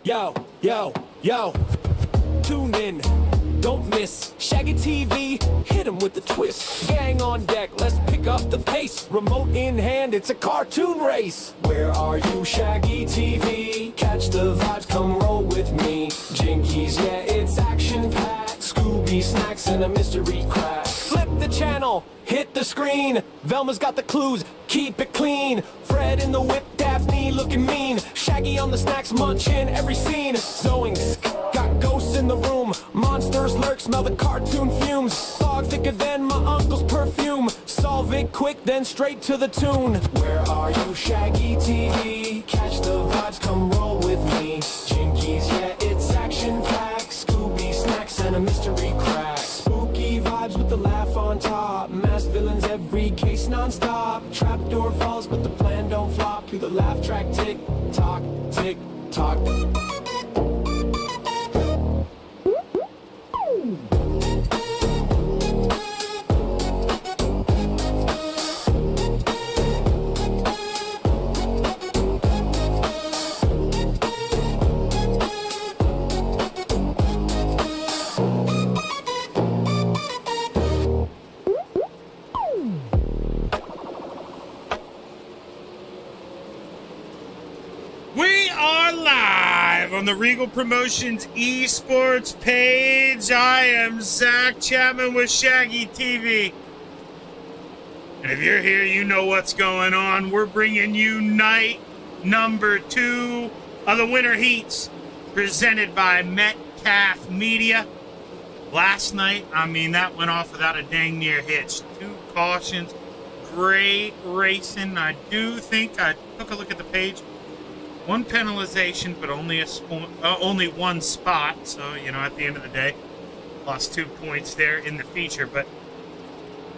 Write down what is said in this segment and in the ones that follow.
Yo, yo, yo, tune in, don't miss Shaggy TV, hit him with the twist. Gang on deck, let's pick up the pace. Remote in hand, it's a cartoon race. Where are you, Shaggy TV? Catch the vibes, come roll with me. Jinkies, yeah, it's action-packed. Scooby snacks and a mystery crack. Flip the channel, hit the screen. Velma's got the clues, keep it clean. Fred in the whip, Daphne looking mean. Shaggy on the snacks, munching every scene. Zoinks, got ghosts in the room. Monsters lurk, smell the cartoon fumes. Fog thicker than my uncle's perfume. Solve it quick, then straight to the tune. Where are you, Shaggy TV? Catch the vibes, come roll with me. Jinkies, yeah, it's action-packed. Scooby snacks and a mystery crack. Spooky vibes with the laugh on top. Masked villains, every case non-stop. Trapdoor falls, but the plan don't flop. Through the laugh track, tick tock, tick tock. On the Regal Promotions esports page, I am Zach Chapman with Shaggy TV. And if you're here, you know what's going on. We're bringing you night number 2 of the Winter Heats, presented by Metcalf Media. Last night, I mean, that went off without a dang near hitch. 2 cautions, great racing. I do think, I took a look at the page, 1 penalization, but only 1 spot. So, you know, at the end of the day, lost 2 points there in the feature. But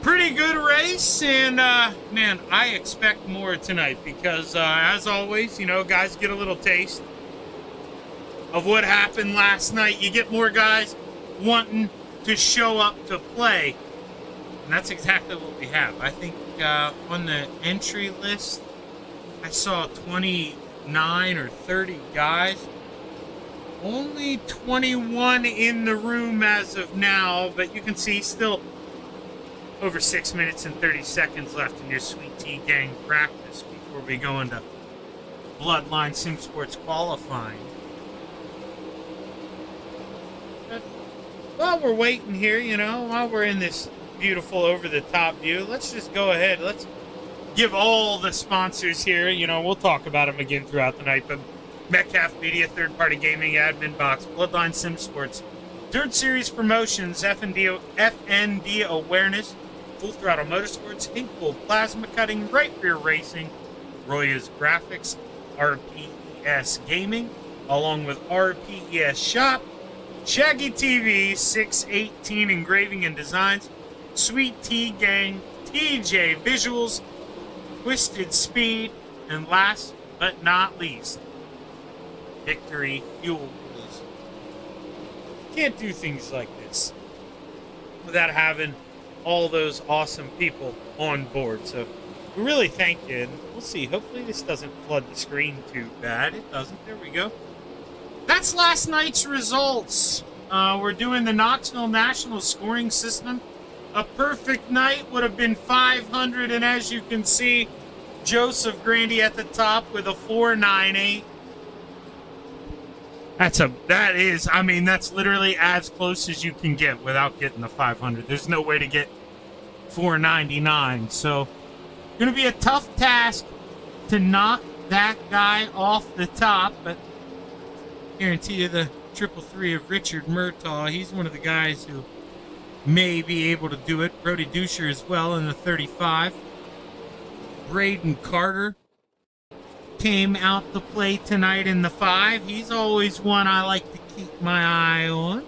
pretty good race, and man, I expect more tonight because, as always, you know, guys get a little taste of what happened last night. You get more guys wanting to show up to play, and that's exactly what we have. I think on the entry list, I saw 29 or 30 guys. Only 21 in the room as of now, but you can see still over 6 minutes and 30 seconds left in your Sweet Tea Gang practice before we go into Bloodline Sim Sports qualifying. But while we're waiting here, you know, while we're in this beautiful over-the-top view, let's just go ahead. Let's give all the sponsors here, you know, we'll talk about them again throughout the night, but Metcalf Media, third-party gaming, admin box, Bloodline Sim Sports, Dirt Series Promotions, FND Awareness, Full Throttle Motorsports, Inkpool Plasma Cutting, Right Rear Racing, Roya's Graphics, RPES Gaming, along with RPES Shop, Shaggy TV, 618 Engraving and Designs, Sweet Tea Gang, TJ Visuals, Twisted Speed, and last but not least, Victory Fuel. Can't do things like this without having all those awesome people on board. So we really thank you, and we'll see. Hopefully this doesn't flood the screen too bad. It doesn't. There we go. That's last night's results. We're doing the Knoxville National scoring system. A perfect night would have been 500, and as you can see, Joseph Grandy at the top with a 498. I mean, that's literally as close as you can get without getting the 500. There's no way to get 499. So, going to be a tough task to knock that guy off the top, but guarantee you the 333 of Richard Murtaugh. He's one of the guys who may be able to do it. Brody Duscher as well in the 35. Braden Carter came out to play tonight in the 5. He's always one I like to keep my eye on.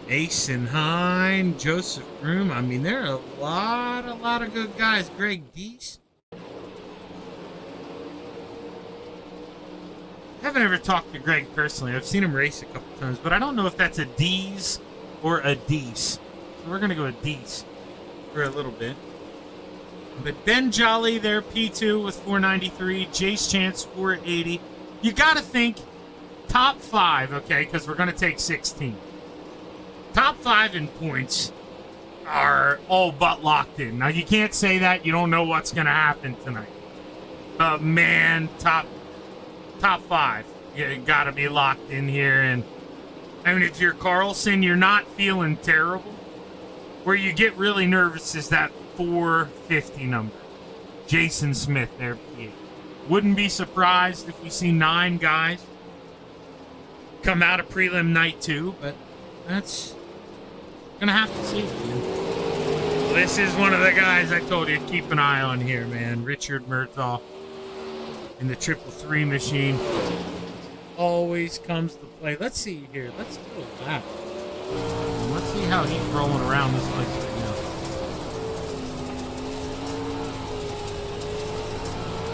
Mason Hine, Joseph Groom. I mean, there are a lot of good guys. Greg Deese. I haven't ever talked to Greg personally. I've seen him race a couple times, but I don't know if that's a Dees or a Deese. So we're going to go with Deese for a little bit. But Ben Jolly there, P2 with 493. Jace Chance, 480. You got to think top 5, okay, because we're going to take 16. Top 5 in points are all but locked in. Now, you can't say that. You don't know what's going to happen tonight. But, man, top 5. You got to be locked in here. And, I mean, if you're Carlson, you're not feeling terrible. Where you get really nervous is that 450 number. Jason Smith there, P8. Wouldn't be surprised if we see 9 guys come out of prelim night 2, but that's gonna have to see. This is one of the guys I told you keep an eye on here, man. Richard Murtaugh in the 333 machine always comes to play. Let's see here. Let's go back. Let's see how he's rolling around this place right now.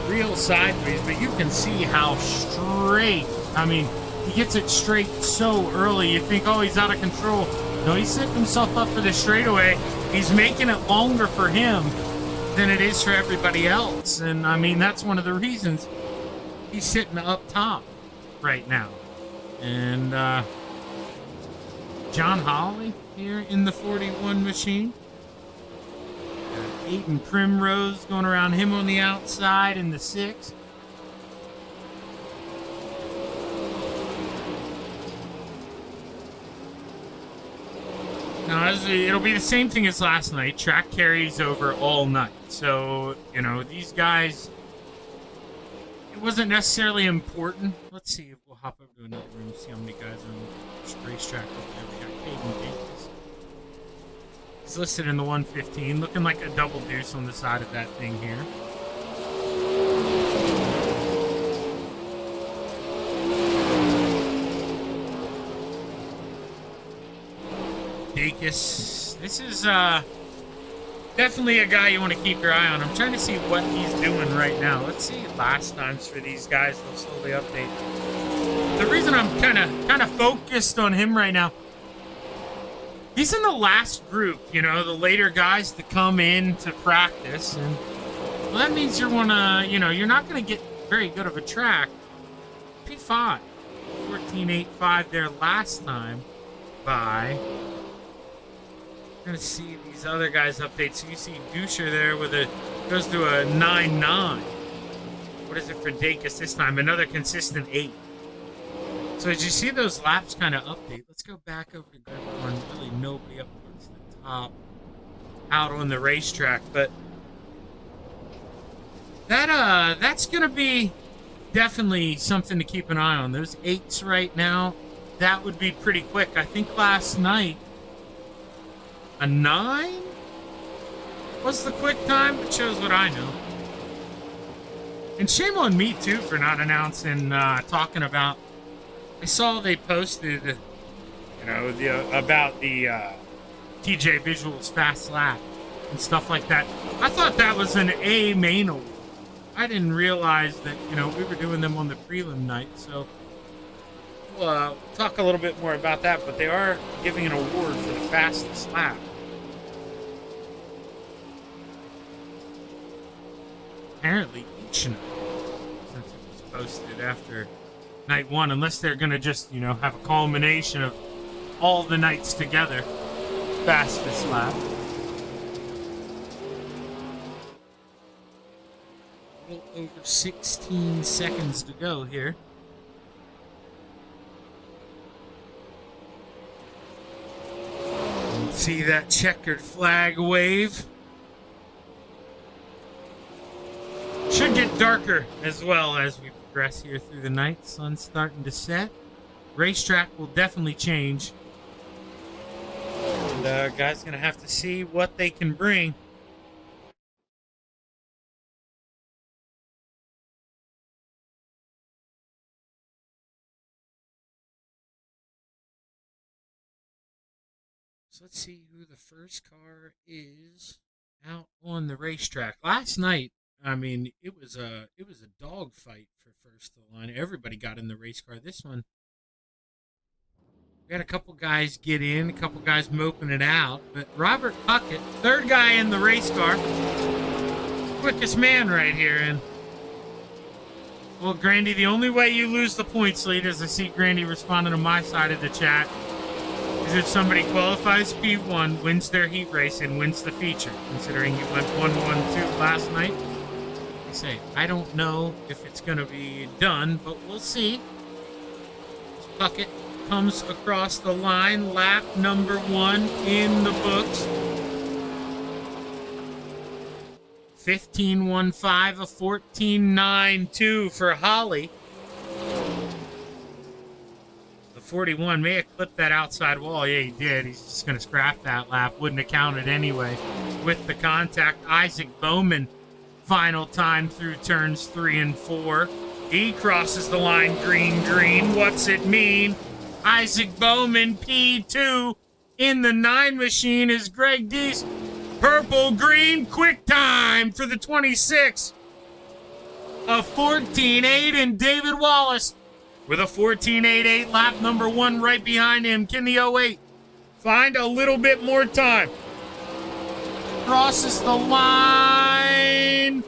Real sideways, but you can see how straight. I mean, he gets it straight so early. You think, oh, he's out of control. No, he's setting himself up for the straightaway. He's making it longer for him than it is for everybody else. And, I mean, that's one of the reasons he's sitting up top right now. And, John Holly here in the 41 machine. Aiden Primrose going around him on the outside in the 6. Now, it'll be the same thing as last night. Track carries over all night. So, you know, these guys, it wasn't necessarily important. Let's see if we'll hop over to another room, see how many guys are on the racetrack up there. We got Caden Davis. He's listed in the 115, looking like a double deuce on the side of that thing here. Dacus. This is definitely a guy you want to keep your eye on. I'm trying to see what he's doing right now. Let's see last times for these guys. They'll slowly update. The reason I'm kind of focused on him right now, he's in the last group, you know, the later guys to come in to practice. And well, that means you're not going to get very good of a track. P5. 14.85 there last time by. We're going to see these other guys update. So you see Dusher there with goes to a 9.9. What is it for Dacus this time? Another consistent 8. So as you see those laps kind of update, let's go back over to group 1. Really nobody up towards the top out on the racetrack. But that's going to be definitely something to keep an eye on. Those 8s right now, that would be pretty quick. I think last night, a 9 was the quick time. It shows what I know. And shame on me, too, for not announcing, talking about. I saw they posted, you know, about the TJ Visuals Fast Lap and stuff like that. I thought that was an A main award. I didn't realize that, you know, we were doing them on the prelim night. So we'll talk a little bit more about that. But they are giving an award for the fastest lap. Apparently each night, since it was posted after night 1, unless they're going to just, you know, have a culmination of all the nights together. Fastest lap. A little over 16 seconds to go here. See that checkered flag wave. Should get darker as well as we progress here through the night. Sun's starting to set. Racetrack will definitely change. And guys going to have to see what they can bring. So let's see who the first car is out on the racetrack. Last night, I mean, it was a dogfight for first to the line. Everybody got in the race car. This one, we had a couple guys get in, a couple guys moping it out. But Robert Puckett, third guy in the race car, quickest man right here. And well, Grandy, the only way you lose the points lead, as I see Grandy responding to my side of the chat, is if somebody qualifies P1, wins their heat race, and wins the feature. Considering you went 1-1-2 last night, I say I don't know if it's going to be done, but we'll see. Puckett comes across the line, lap number 1 in the books. 15.15, a 14.92 for Holly. The 41 may have clipped that outside wall. Yeah, he did. He's just going to scrap that lap. Wouldn't have counted anyway with the contact. Isaac Bowman, final time through turns 3 and 4. He crosses the line, green, green. What's it mean? Isaac Bowman, P2 in the 9 machine is Greg Deese. Purple, green, quick time for the 26. A 14.8 and David Wallace with a 14.88, lap number 1 right behind him. Can the 08 find a little bit more time? Crosses the line.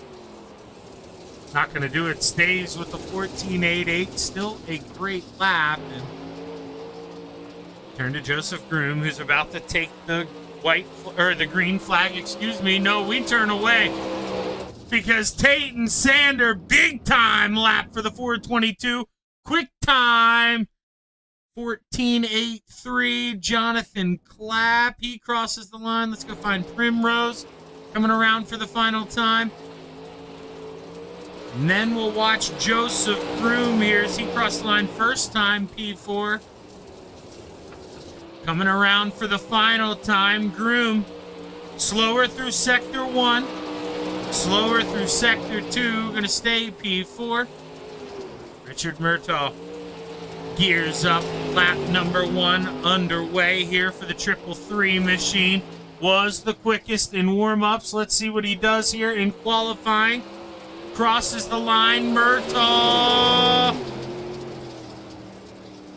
Not going to do it. Stays with the 14.88. Still a great lap. And turn to Joseph Groom, who's about to take the the green flag, excuse me. No, we turn away because Tate and Sander, big time lap for the 422. Quick time, 14.83. Jonathan Clapp, he crosses the line. Let's go find Primrose coming around for the final time. And then we'll watch Joseph Groom here as he crossed the line first time, P4. Coming around for the final time, Groom. Slower through Sector 1. Slower through Sector 2. Going to stay P4. Richard Murtaugh gears up. Lap number 1 underway here for the 333 machine. Was the quickest in warm-ups. Let's see what he does here in qualifying. Crosses the line. Murtaugh.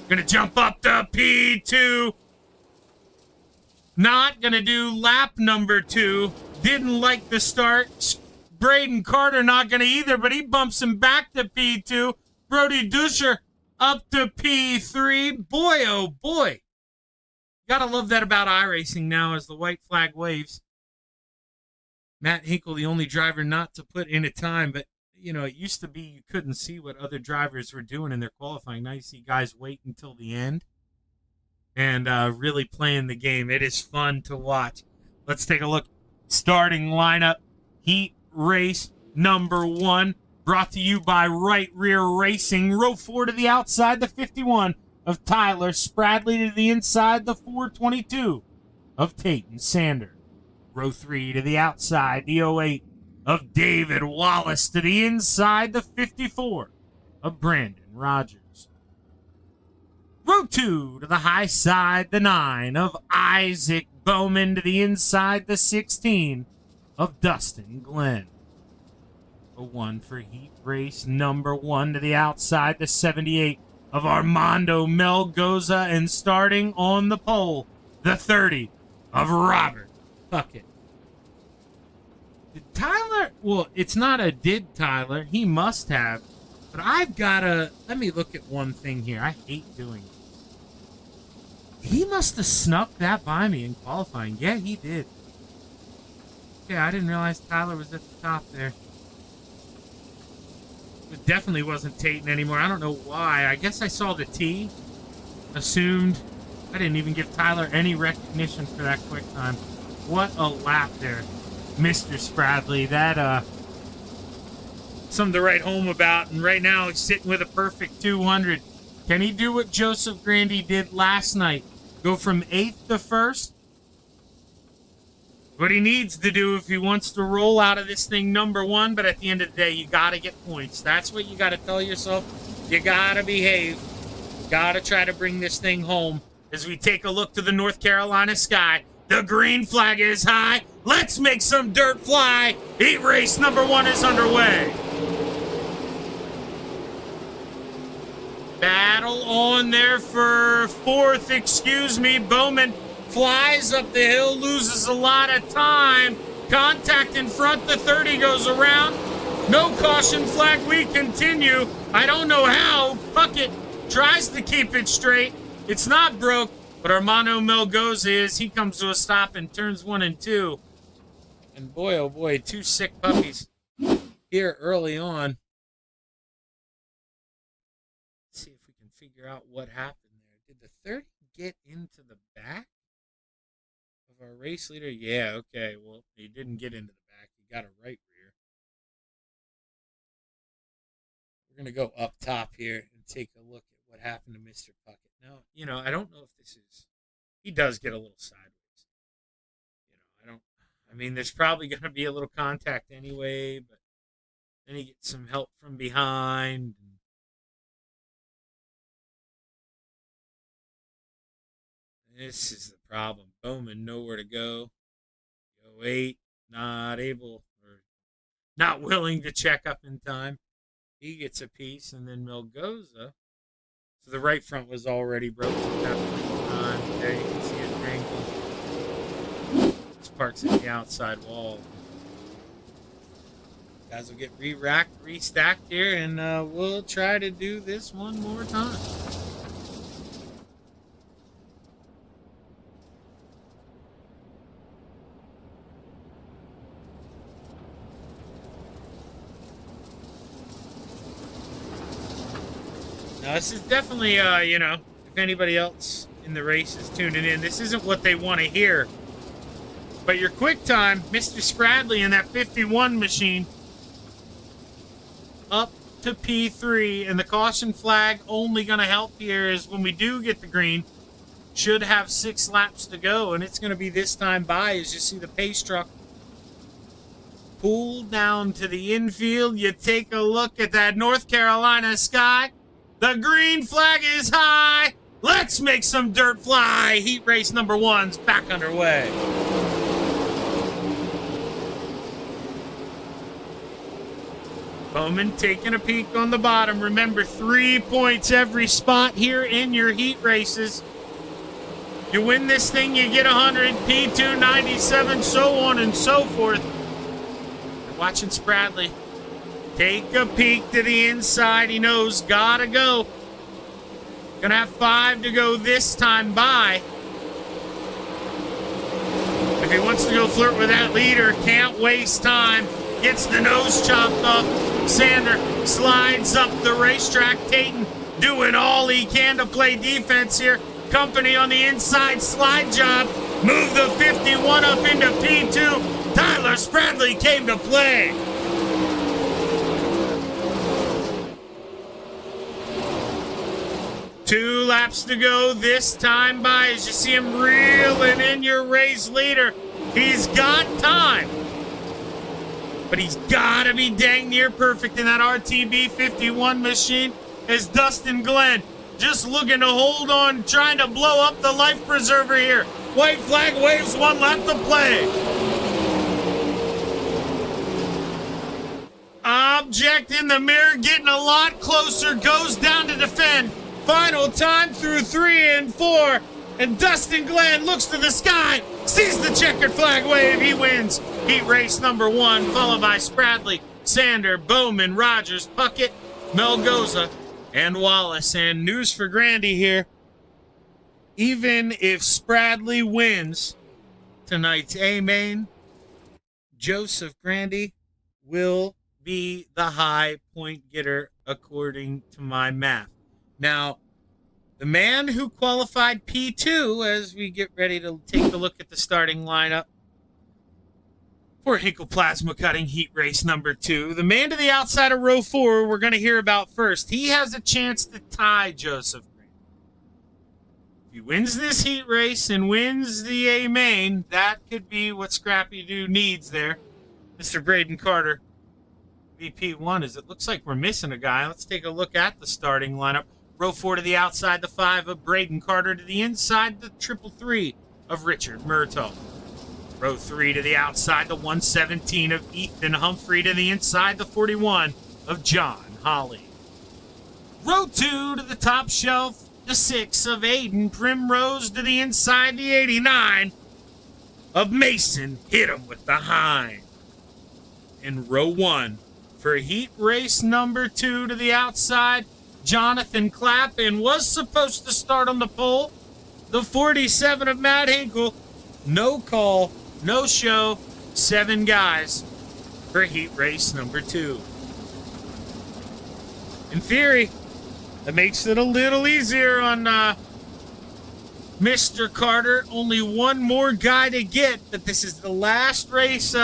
Going to jump up to P2. Not going to do lap number 2. Didn't like the start. Braden Carter not going to either, but he bumps him back to P2. Brody Duscher up to P3. Boy, oh boy. Gotta love that about iRacing now as the white flag waves. Matt Hinkle, the only driver not to put in a time, but, you know, it used to be you couldn't see what other drivers were doing in their qualifying. Now you see guys wait until the end and really playing the game. It is fun to watch. Let's take a look. Starting lineup, heat race number 1, brought to you by Right Rear Racing. Row 4 to the outside, the 51 of Tyler Spradley to the inside, the 422 of Tate and Sander. Row 3 to the outside, the 08 of David Wallace to the inside, the 54 of Brandon Rogers. Row 2 to the high side, the 9 of Isaac Bowman to the inside, the 16 of Dustin Glenn. A 1 for heat race number 1 to the outside, the 78 of Armando Melgoza, and starting on the pole, the 30 of Robert Puckett. Did Tyler, well, it's not a did Tyler, he must have, but I've got to, let me look at one thing here. I hate doing it. He must have snuck that by me in qualifying. Yeah, he did. Yeah, I didn't realize Tyler was at the top there. It definitely wasn't Tatum anymore. I don't know why. I guess I saw the T. Assumed. I didn't even give Tyler any recognition for that quick time. What a lap there, Mr. Spradley. That, something to write home about. And right now, he's sitting with a perfect 200. Can he do what Joseph Grandy did last night? Go from 8th to 1st? What he needs to do if he wants to roll out of this thing number 1, but at the end of the day, you got to get points. That's what you got to tell yourself. You got to behave. Got to try to bring this thing home. As we take a look to the North Carolina sky, the green flag is high. Let's make some dirt fly. Heat race number 1 is underway. Battle on there for 4th, excuse me. Bowman flies up the hill, loses a lot of time. Contact in front. The 30 goes around. No caution flag. We continue. I don't know how. Puckett tries to keep it straight. It's not broke, but Armando Melgoza is. He comes to a stop in turns 1 and 2. And boy, oh boy, 2 sick puppies here early on. Let's see if we can figure out what happened there. Did the 30 get into the back of our race leader? Yeah, okay. Well, he didn't get into the back. He got a right rear. We're going to go up top here and take a look at what happened to Mr. Puckett. Now, I don't know if this is... He does get a little sideways. There's probably going to be a little contact anyway, but then he gets some help from behind. This is the problem. Bowman, nowhere to go. 08, not able or not willing to check up in time. He gets a piece, and then Melgoza. So the right front was already broken at that point in time. There you can see it wrinkle. Parks at the outside wall. Guys will get re-racked, restacked here, and we'll try to do this one more time. Now, this is definitely, if anybody else in the race is tuning in, this isn't what they want to hear. But your quick time, Mr. Spradley in that 51 machine, up to P3. And the caution flag only going to help here is when we do get the green, should have 6 laps to go. And it's going to be this time by as you see the pace truck pull down to the infield. You take a look at that North Carolina sky. The green flag is high. Let's make some dirt fly. Heat race number 1's back underway. Bowman taking a peek on the bottom. Remember, 3 points every spot here in your heat races. You win this thing, you get 100, P2, 97, so on and so forth. You're watching Spradley take a peek to the inside. He knows, gotta go. Gonna have 5 to go this time by. If he wants to go flirt with that leader, can't waste time. Gets the nose chopped off. Sander slides up the racetrack. Tatum doing all he can to play defense here. Company on the inside slide job. Move the 51 up into P2. Tyler Spradley came to play. Two laps to go this time by as you see him reeling in your race leader. He's got time. But he's got to be dang near perfect in that RTB 51 machine as Dustin Glenn just looking to hold on, trying to blow up the life preserver here. White flag waves, 1 lap to play. Object in the mirror getting a lot closer, goes down to defend. Final time through 3 and 4. And Dustin Glenn looks to the sky, sees the checkered flag wave. He wins heat race number 1, followed by Spradley, Sander, Bowman, Rogers, Puckett, Melgoza, and Wallace. And news for Grandy here. Even if Spradley wins tonight's A-Main, Joseph Grandy will be the high point getter according to my math. Now, the man who qualified P2 as we get ready to take a look at the starting lineup for Hinkle Plasma Cutting Heat Race number 2. The man to the outside of row 4 we're going to hear about first. He has a chance to tie Joseph Green. If he wins this heat race and wins the A-Main, that could be what Scrappy Doo needs there. Mr. Braden Carter, VP1, as it looks like we're missing a guy. Let's take a look at the starting lineup. Row 4 to the outside, the 5 of Braden Carter. To the inside, the 333 of Richard Murtaugh. Row 3 to the outside, the 117 of Ethan Humphrey. To the inside, the 41 of John Holly. Row 2 to the top shelf, the 6 of Aiden Primrose. To the inside, the 89 of Mason hit him with the hind. In row 1 for heat race number 2 to the outside, Jonathan Clapp, and was supposed to start on the pole, the 47 of Matt Hinkle. No call, no show, 7 guys for heat race number 2. In theory, that makes it a little easier on Mr. Carter. Only one more guy to get, but this is the last race.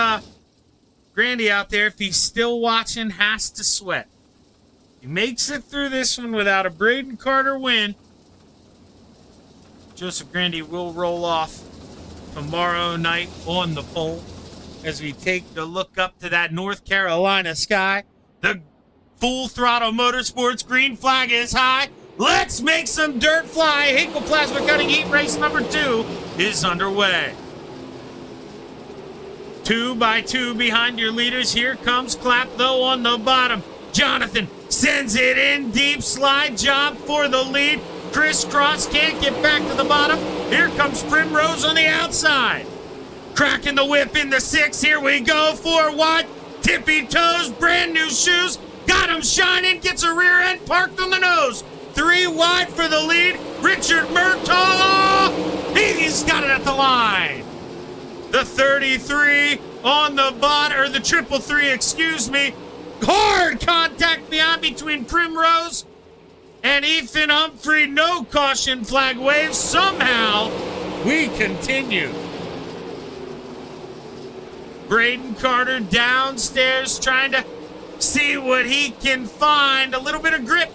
Grandy out there, if he's still watching, has to sweat. He makes it through this one without a Braden Carter win. Joseph Grandy will roll off tomorrow night on the pole as we take a look up to that North Carolina sky. The Full Throttle Motorsports green flag is high. Let's make some dirt fly. Hinkle Plasma Cutting heat race number 2 is underway. 2 by 2 behind your leaders. Here comes Clapp, though, on the bottom. Jonathan sends it in deep. Slide job for the lead. Crisscross can't get back to the bottom. Here comes Primrose on the outside. Cracking the whip in the 6. Here we go. 4 wide. Tippy toes. Brand new shoes. Got him shining. Gets a rear end parked on the nose. 3 wide for the lead. Richard Murtaugh. He's got it at the line. The 33 on the bottom, or the 333, excuse me. Hard contact beyond between Primrose and Ethan Humphrey. No caution flag wave. Somehow we continue. Braden Carter downstairs trying to see what he can find. A little bit of grip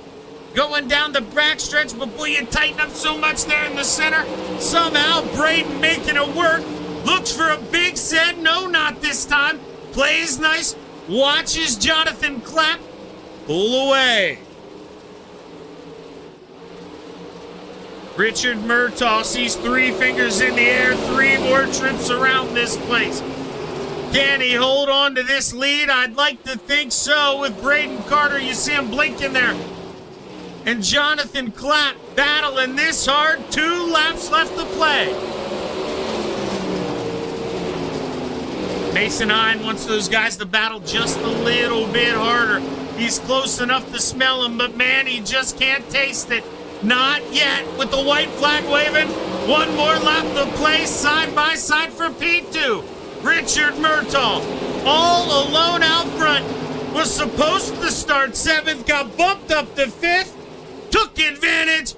going down the backstretch, but boy, you tighten up so much there in the center. Somehow Braden making it work. Looks for a big set. No, not this time. Plays nice. Watches Jonathan Clapp pull away. Richard Murtaugh sees 3 fingers in the air. 3 more trips around this place. Can he hold on to this lead? I'd like to think so. With Braden Carter, you see him blinking there. And Jonathan Clapp battling this hard. 2 laps left to play. Mason Hine wants those guys to battle just a little bit harder. He's close enough to smell him, but man, he just can't taste it. Not yet with the white flag waving. 1 more lap to play, side by side for P2. Richard Murtaugh, all alone out front, was supposed to start 7th, got bumped up to 5th, took advantage,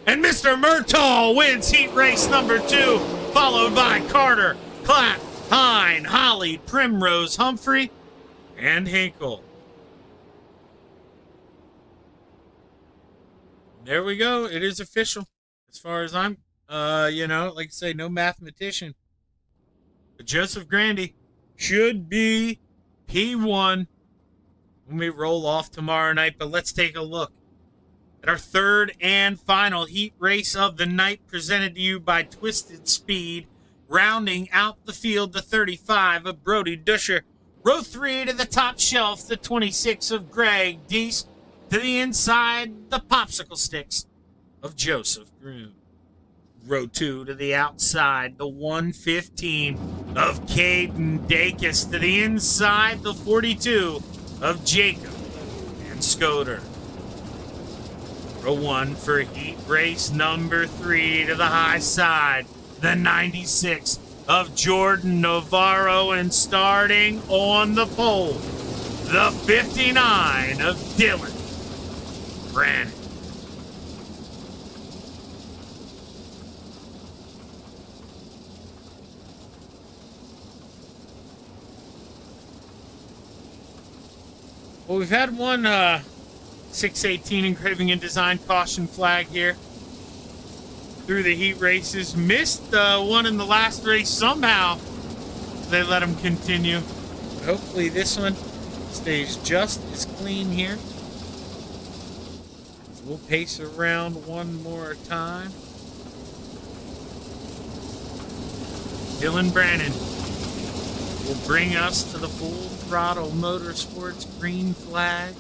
and Mr. Murtaugh wins heat race number 2, followed by Carter, Clapp, Hine, Holly, Primrose, Humphrey, and Hinkle. There we go. It is official. As far as I'm, like I say, no mathematician. But Joseph Grandy should be P1 when we roll off tomorrow night. But let's take a look at our 3rd and final heat race of the night, presented to you by Twisted Speed. Rounding out the field, the 35 of Brody Duscher. Row 3 to the top shelf, the 26 of Greg Deese. To the inside, the popsicle sticks of Joseph Groom. Row 2 to the outside, the 115 of Caden Dacus. To the inside, the 42 of Jacob and Scoter. Row 1 for heat race number 3 to the high side, the 96 of Jordan Navarro, and starting on the pole, the 59 of Dylan Brannon. Well, we've had one 618 engraving and design caution flag here through the heat races. Missed one in the last race somehow. They let him continue. But hopefully this one stays just as clean here. So we'll pace around one more time. Dylan Brannon will bring us to the Full Throttle Motorsports green flag.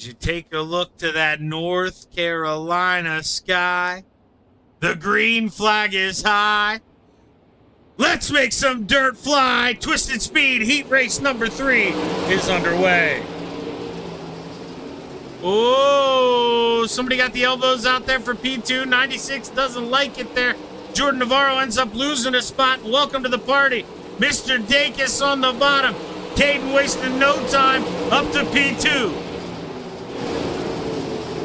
As you take a look to that North Carolina sky, the green flag is high. Let's make some dirt fly. Twisted Speed Heat Race number 3 is underway. Oh, somebody got the elbows out there for P2. 96 doesn't like it there. Jordan Navarro ends up losing a spot. Welcome to the party. Mr. Dacus on the bottom. Caden wasting no time up to P2.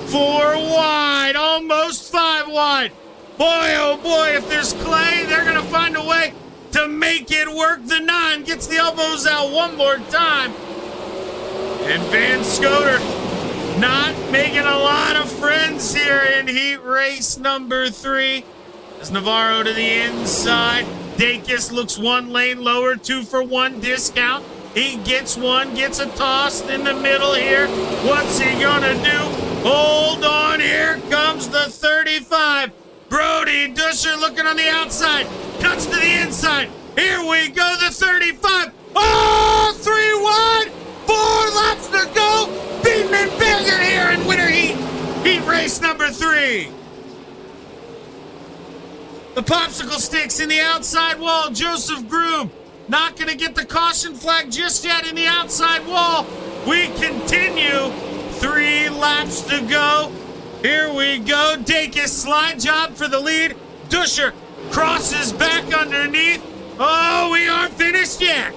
4 wide, almost 5 wide. Boy, oh boy, if there's clay, they're going to find a way to make it work. The 9 gets the elbows out one more time. And Van Scoter not making a lot of friends here in heat race number 3. As Navarro to the inside. Dacus looks 1 lane lower, 2 for 1 discount. He gets one, gets a toss in the middle here. What's he gonna do? Hold on, here comes the 35. Brody Dusher looking on the outside. Cuts to the inside. Here we go, the 35. Oh, 3 wide. 4 laps to go. Beaten and bigger here in winter heat race number 3. The popsicle sticks in the outside wall. Joseph Groom not going to get the caution flag just yet in the outside wall. We continue. 3 laps to go. Here we go. Dacus slide job for the lead. Dusher crosses back underneath. Oh, we aren't finished yet.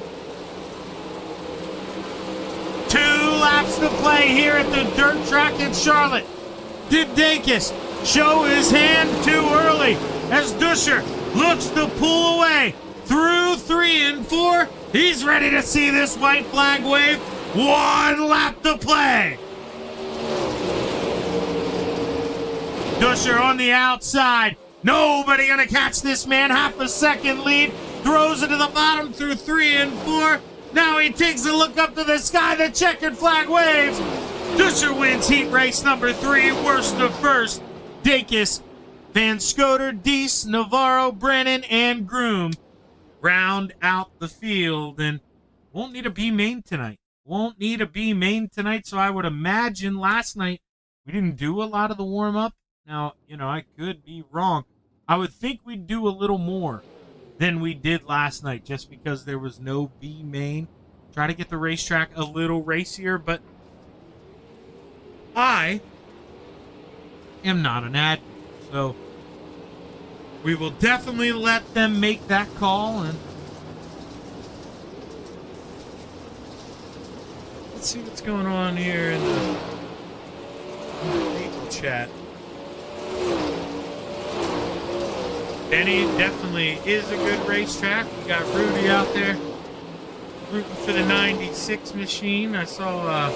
2 laps to play here at the dirt track in Charlotte. Did Dacus show his hand too early as Dusher looks to pull away through 3 and 4? He's ready to see this white flag wave. 1 lap to play. Dusher on the outside. Nobody gonna catch this man. Half a second lead. Throws it to the bottom through 3 and 4. Now he takes a look up to the sky. The checkered flag waves. Dusher wins heat race number 3. Worst of first. Dacus, Van Scoter, Deese, Navarro, Brennan, and Groom round out the field. And won't need a B main tonight. Won't need a B main tonight. So I would imagine last night we didn't do a lot of the warm-up. Now, I could be wrong. I would think we'd do a little more than we did last night just because there was no B main. Try to get the racetrack a little racier, but I am not an admin. So we will definitely let them make that call. And let's see what's going on here in the people chat. Benny definitely is a good racetrack. We got Rudy out there rooting for the 96 machine. I saw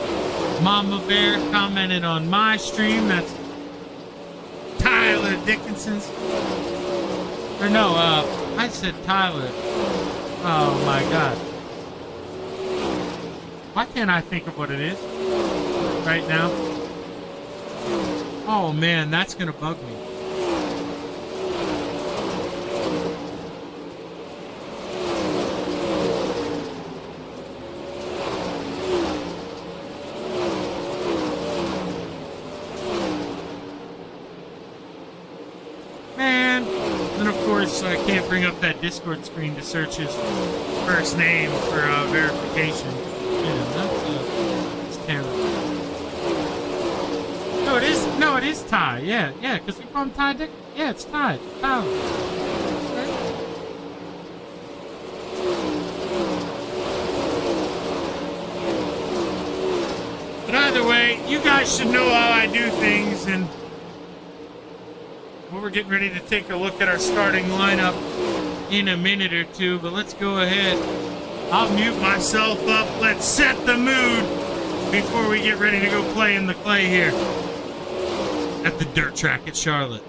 Mama Bear commented on my stream. That's Tyler Dickinson's. Or no, I said Tyler. Oh my God. Why can't I think of what it is right now? Oh man, that's gonna bug me. So I can't bring up that Discord screen to search his first name for verification. That's terrible. No, it is Ty. Yeah, because we call him Ty Dick. Yeah, it's Ty. Tyler. Right? But either way, you guys should know how I do things, and we're getting ready to take a look at our starting lineup in a minute or two, but let's go ahead. I'll mute myself up. Let's set the mood before we get ready to go play in the clay here at the dirt track at Charlotte.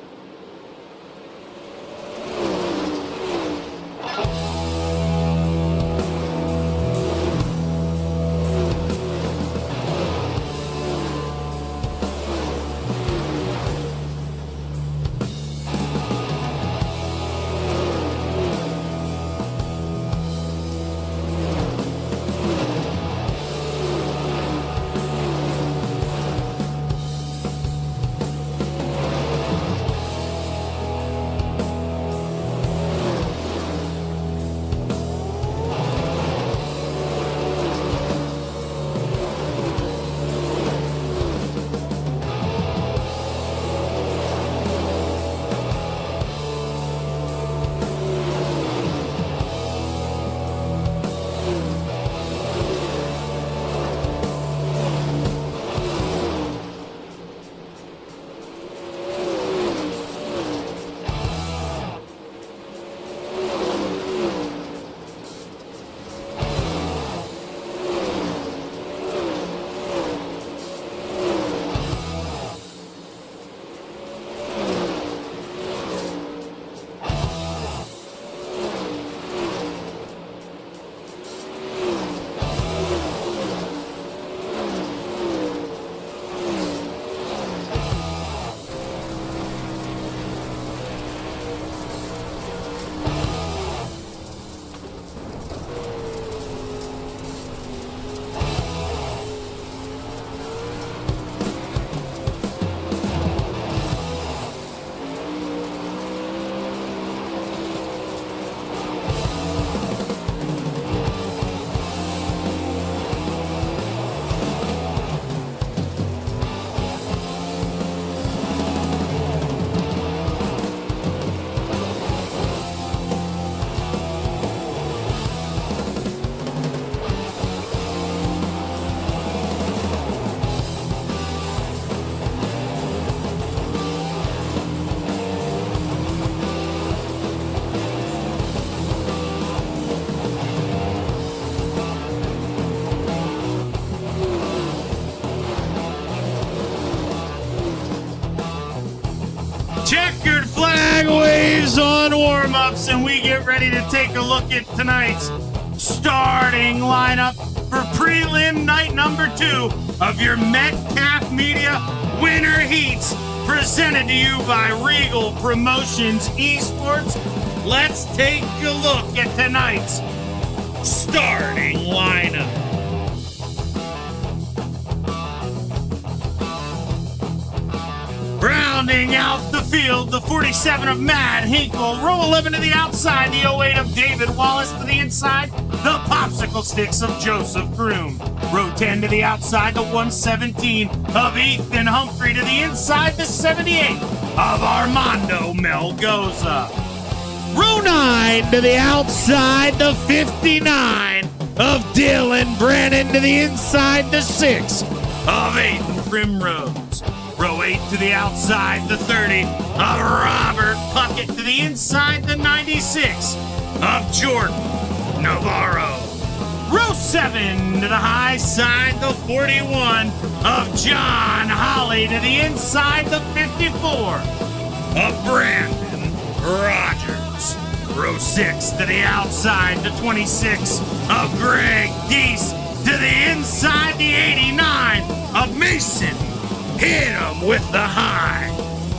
is on warm-ups, and we get ready to take a look at tonight's starting lineup for prelim night number 2 of your Metcalf Media Winter Heats, presented to you by Regal Promotions Esports. Let's take a look at tonight's starting lineup. Rounding out the field, the 47 of Matt Hinkle. Row 11 to the outside, the 08 of David Wallace. To the inside, the popsicle sticks of Joseph Groom. Row 10 to the outside, the 117 of Ethan Humphrey. To the inside, the 78 of Armando Melgoza. Row 9 to the outside, the 59 of Dylan Brennan. To the inside, the 6 of Aiden Primrose. Row 8 to the outside, the 30 of Robert Puckett. To the inside, the 96 of Jordan Navarro. Row 7 to the high side, the 41 of John Holly. To the inside, the 54 of Brandon Rogers. Row 6 to the outside, the 26 of Greg Deese. To the inside, the 89 of Mason. Hit him with the high.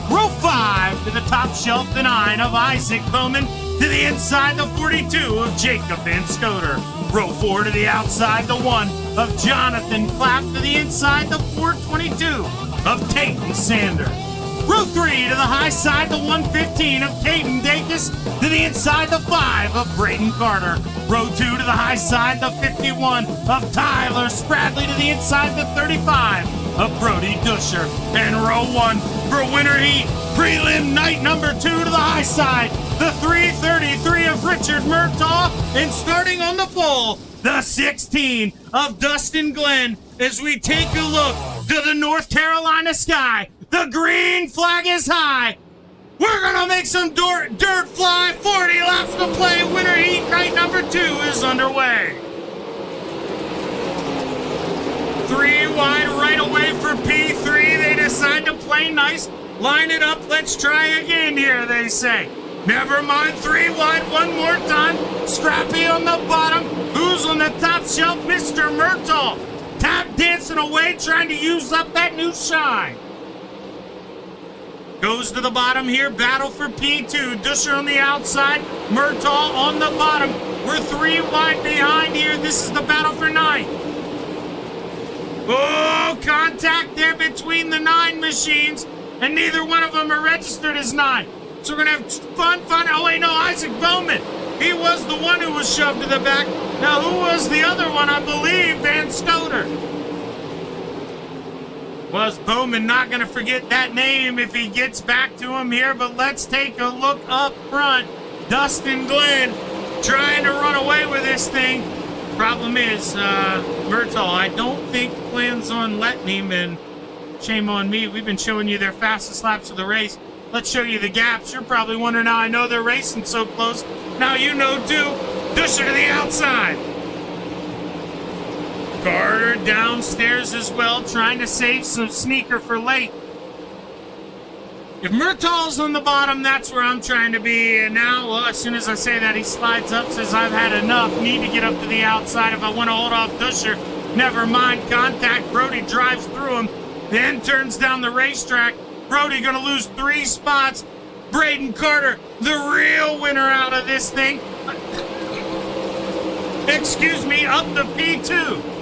Row 5 to the top shelf, the 9 of Isaac Bowman. To the inside, the 42 of Jacob Van Scoter. Row 4 to the outside, the 1 of Jonathan Clapp. To the inside, the 422 of Tayton Sander. Row 3 to the high side, the 115 of Caden Dacus. To the inside, the 5 of Braden Carter. Row 2 to the high side, the 51 of Tyler Spradley. To the inside, the 35 of Brody Dusher. And row 1 for Winter Heat prelim night number 2 to the high side, the 333 of Richard Murtaugh. And starting on the pole, the 16 of Dustin Glenn, as we take a look to the North Carolina sky. The green flag is high. We're gonna make some dirt fly. 40 laps to play. Winter Heat night number 2 is underway. 3 wide right away for P3. They decide to play nice. Line it up. Let's try again here, they say. Never mind. 3 wide one more time. Scrappy on the bottom. Who's on the top shelf? Mr. Murtaugh. Tap dancing away, trying to use up that new shine. Goes to the bottom here. Battle for P2. Dusher on the outside. Murtaugh on the bottom. We're 3 wide behind here. This is the battle for 9. Oh, contact there between the 9 machines, and neither one of them are registered as 9. So we're going to have fun. Oh, wait, no, Isaac Bowman. He was the one who was shoved to the back. Now, who was the other one? I believe Van Stoter. Was Bowman not going to forget that name if he gets back to him here? But let's take a look up front. Dustin Glenn trying to run away with this thing. Problem is, Murtaugh, I don't think plans on letting him, and shame on me. We've been showing you their fastest laps of the race. Let's show you the gaps. You're probably wondering how I know they're racing so close. Now you know too. Dusher to the outside. Carter downstairs as well, trying to save some sneaker for late. If Murtaugh's on the bottom, that's where I'm trying to be. And now, well, as soon as I say that, he slides up, says, I've had enough. Need to get up to the outside if I want to hold off Dusher. Never mind contact. Brody drives through him, then turns down the racetrack. Brody going to lose 3 spots. Braden Carter, the real winner out of this thing. Excuse me, up to P2.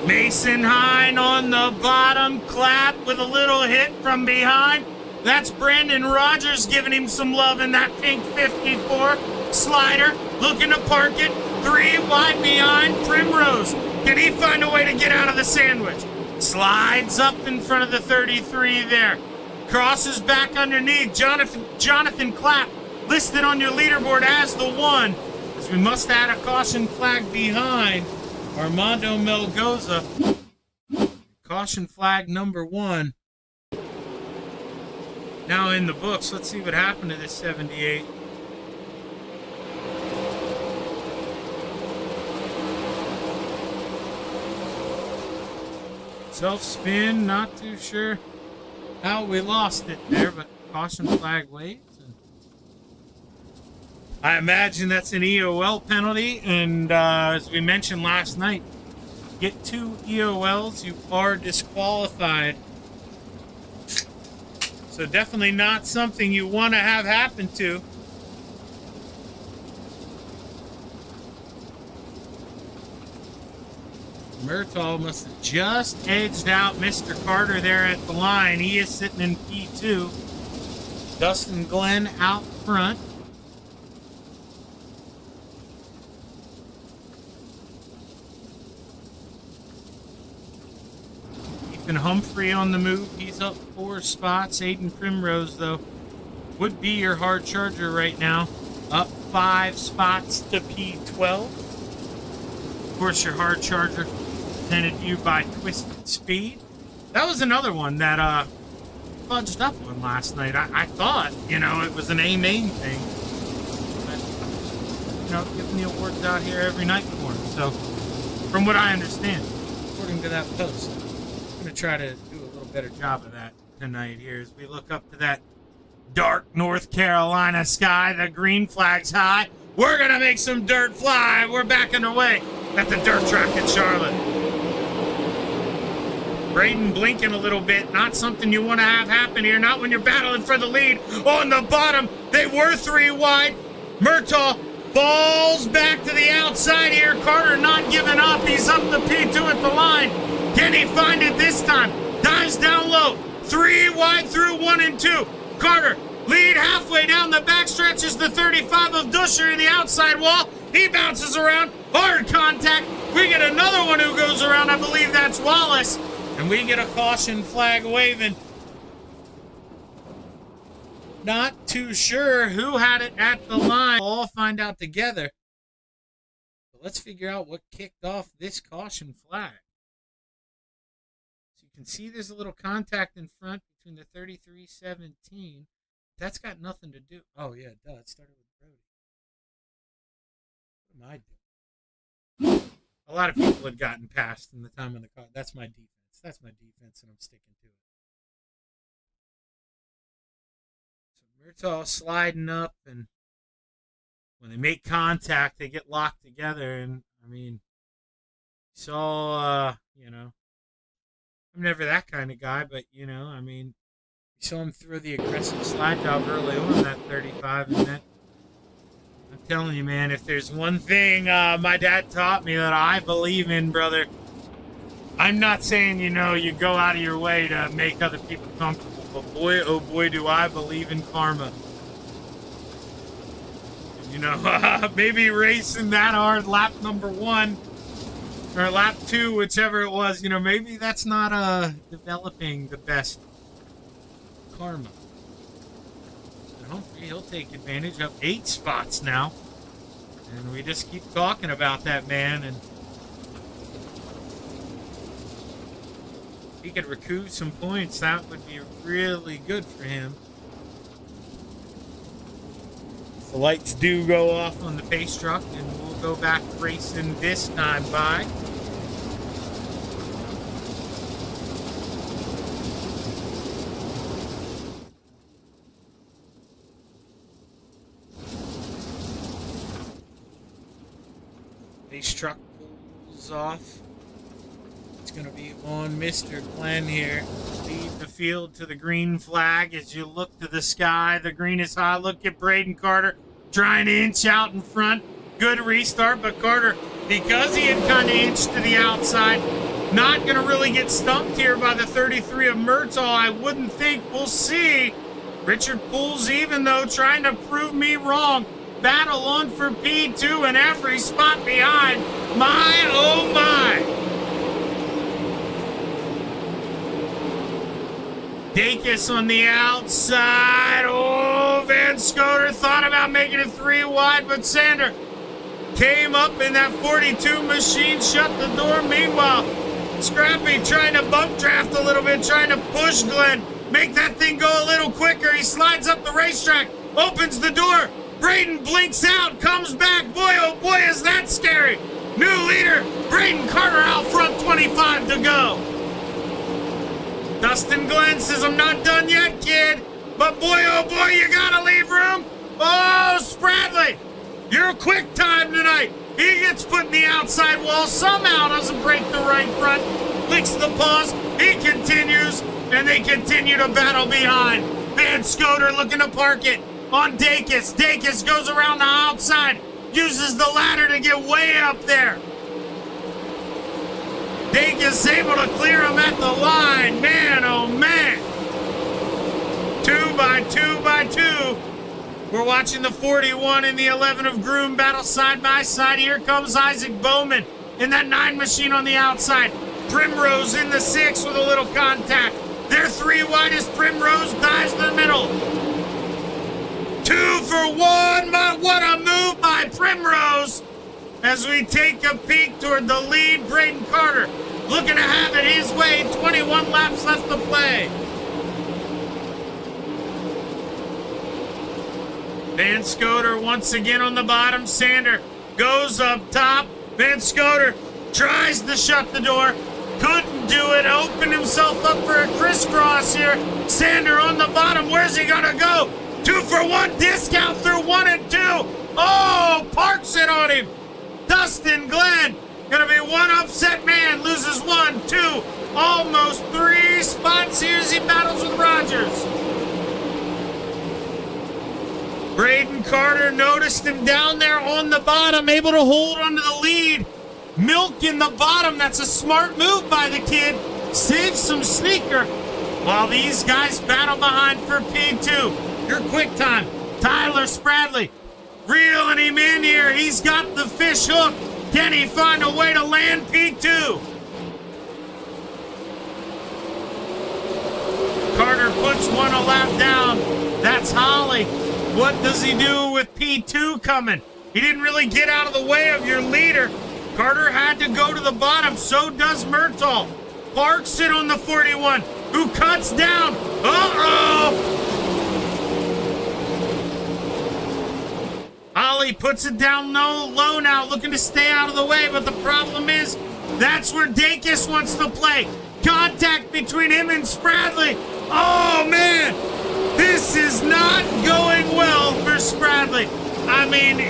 Mason Hine on the bottom, Clap with a little hit from behind. That's Brandon Rogers giving him some love in that pink 54. Slider looking to park it. 3 wide behind Primrose. Can he find a way to get out of the sandwich? Slides up in front of the 33 there. Crosses back underneath. Jonathan Clapp listed on your leaderboard as the 1. As we must add a caution flag behind Armando Melgoza. Caution flag number 1. Now in the books. Let's see what happened to this 78. Self spin, not too sure how we lost it there, but caution flag waves. And I imagine that's an EOL penalty. And as we mentioned last night, get 2 EOLs, you are disqualified. So definitely not something you want to have happen to. Murtaugh must have just edged out Mr. Carter there at the line. He is sitting in P2. Dustin Glenn out front. Ethan Humphrey on the move. He's up 4 spots. Aiden Primrose, though, would be your hard charger right now. Up 5 spots to P12. Of course, your hard charger presented to you by Twisted Speed. That was another one that fudged up on last night. I thought, it was an A-main thing. But, giving the awards out here every night for him. So, from what I understand, according to that post, I'm going to try to do a little better job of that tonight here as we look up to that dark North Carolina sky. The green flag's high. We're going to make some dirt fly. We're back underway at the dirt track in Charlotte. Braden blinking a little bit. Not something you want to have happen here. Not when you're battling for the lead. On the bottom, they were 3 wide. Murtaugh falls back to the outside here. Carter not giving up. He's up to P2 at the line. Can he find it this time? Dives down low. 3 wide through 1 and 2. Carter, lead halfway down the backstretch is the 35 of Dusher in the outside wall. He bounces around. Hard contact. We get another one who goes around. I believe that's Wallace. And we get a caution flag waving. Not too sure who had it at the line. We'll all find out together. But let's figure out what kicked off this caution flag. So you can see there's a little contact in front between the 33-17. That's got nothing to do. Oh, yeah, it does. It started with Brody. What am I doing? A lot of people had gotten past in the time on the car. That's my defense. That's my defense, and I'm sticking to it. So Murtaugh sliding up, and when they make contact, they get locked together. And, you saw, I'm never that kind of guy, but, you saw him throw the aggressive slide job early on that 35, and that, I'm telling you, man, if there's one thing my dad taught me that I believe in, brother, I'm not saying, you go out of your way to make other people comfortable, but boy, oh boy, do I believe in karma. Maybe racing that hard lap number 1 or lap 2, whichever it was, maybe that's not developing the best karma. And hopefully he'll take advantage of 8 spots now. And we just keep talking about that man, and he could recoup some points. That would be really good for him. The lights do go off on the pace truck, and we'll go back racing this time by. Pace truck pulls off. It's going to be on Mr. Glenn here. Lead the field to the green flag as you look to the sky. The green is high. Look at Braden Carter trying to inch out in front. Good restart, but Carter, because he had kind of inched to the outside, not going to really get stumped here by the 33 of Murtaugh. I wouldn't think. We'll see. Richard pulls even, though, trying to prove me wrong. Battle on for P2 and every spot behind. My, oh my. Dacus on the outside. Oh, Van Scoter thought about making it 3 wide, but Sander came up in that 42 machine, shut the door. Meanwhile, Scrappy trying to bump draft a little bit, trying to push Glenn, make that thing go a little quicker. He slides up the racetrack, opens the door. Braden blinks out, comes back. Boy, oh boy, is that scary. New leader, Braden Carter out front, 25 to go. Dustin Glenn says, I'm not done yet, kid. But boy, oh boy, you gotta leave room. Oh, Spradley, you're a quick time tonight. He gets put in the outside wall, somehow doesn't break the right front, licks the pause, he continues, and they continue to battle behind. Van Scoter looking to park it on Dacus. Dacus goes around the outside, uses the ladder to get way up there. Dacus able to clear him at the line. Man, oh man. 2 by 2 by 2. We're watching the 41 and the 11 of Groom battle side by side. Here comes Isaac Bowman in that 9 machine on the outside. Primrose in the 6 with a little contact. They're 3 wide as Primrose dives the middle. 2 for 1. What a move by Primrose. As we take a peek toward the lead, Braden Carter looking to have it his way. 21 laps left to play. Van Scoter once again on the bottom. Sander goes up top. Van Scoter tries to shut the door. Couldn't do it. Opened himself up for a crisscross here. Sander on the bottom. Where's he gonna go? 2 for 1 discount through 1 and 2. Oh, parks it on him. Dustin Glenn gonna be one upset man. Loses 1, 2, almost 3 spots here as he battles with Rogers. Braden Carter noticed him down there on the bottom, able to hold onto the lead. Milk in the bottom. That's a smart move by the kid. Saves some sneaker while these guys battle behind for P2. Your quick time, Tyler Spradley, reeling him in here. He's got the fish hook. Can he find a way to land P2? Carter puts 1 a lap down. That's Holly. What does he do with P2 coming? He didn't really get out of the way of your leader. Carter had to go to the bottom. So does Murtaugh. Parks it on the 41, who cuts down. Uh-oh! Holly puts it down low now, looking to stay out of the way, but the problem is that's where Dacus wants to play. Contact between him and Spradley. Oh, man! This is not going well for Spradley. I mean,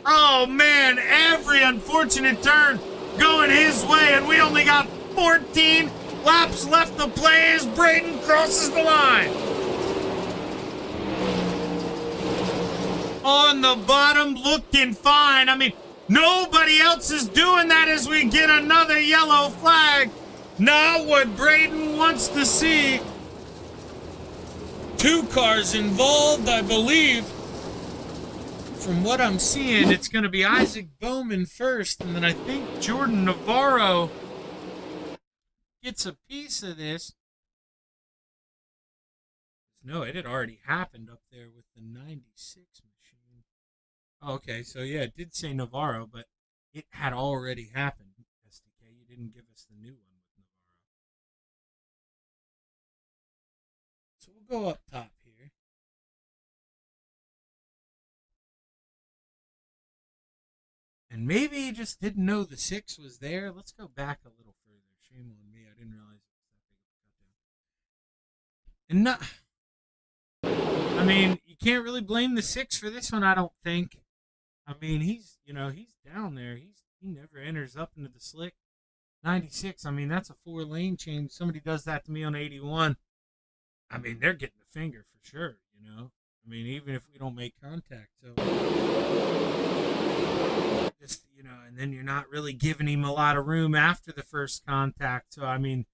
oh, man, every unfortunate turn going his way, and we only got 14 laps left to play as Braden crosses the line. On the bottom, looking fine. I mean, nobody else is doing that as we get another yellow flag. Not what Braden wants to see. 2 cars involved, I believe. From what I'm seeing, it's going to be Isaac Bowman first, and then I think Jordan Navarro gets a piece of this. No, it had already happened up there with the 96 machine. Oh, okay, so yeah, it did say Navarro, but it had already happened. SDK, you didn't give us the new one with Navarro. So we'll go up top here. And maybe he just didn't know the 6 was there. Let's go back a little further. Shame on me, I didn't realize it was that big of a cutdown. And not... I mean, you can't really blame the 6 for this one, I don't think. I mean, he's down there. He never enters up into the slick. 96, I mean, that's a 4-lane change. Somebody does that to me on 81. I mean, they're getting the finger for sure, I mean, even if we don't make contact. So, just, and then you're not really giving him a lot of room after the first contact. So, I mean,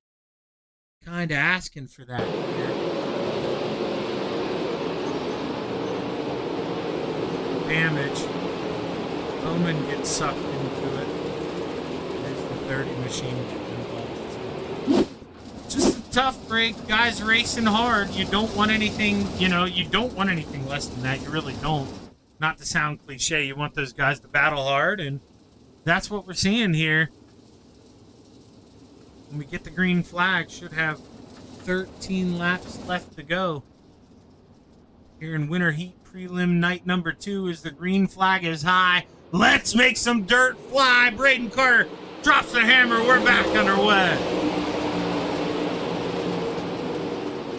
kind of asking for that here. Damage. Bowman gets sucked into it. There's the 30 machine getting involved. Just a tough break. Guys racing hard. You don't want anything, you don't want anything less than that. You really don't. Not to sound cliche, you want those guys to battle hard, and that's what we're seeing here. When we get the green flag, should have 13 laps left to go. Here in Winter Heat Prelim night number 2 as the green flag is high. Let's make some dirt fly. Braden Carter drops the hammer. We're back underway.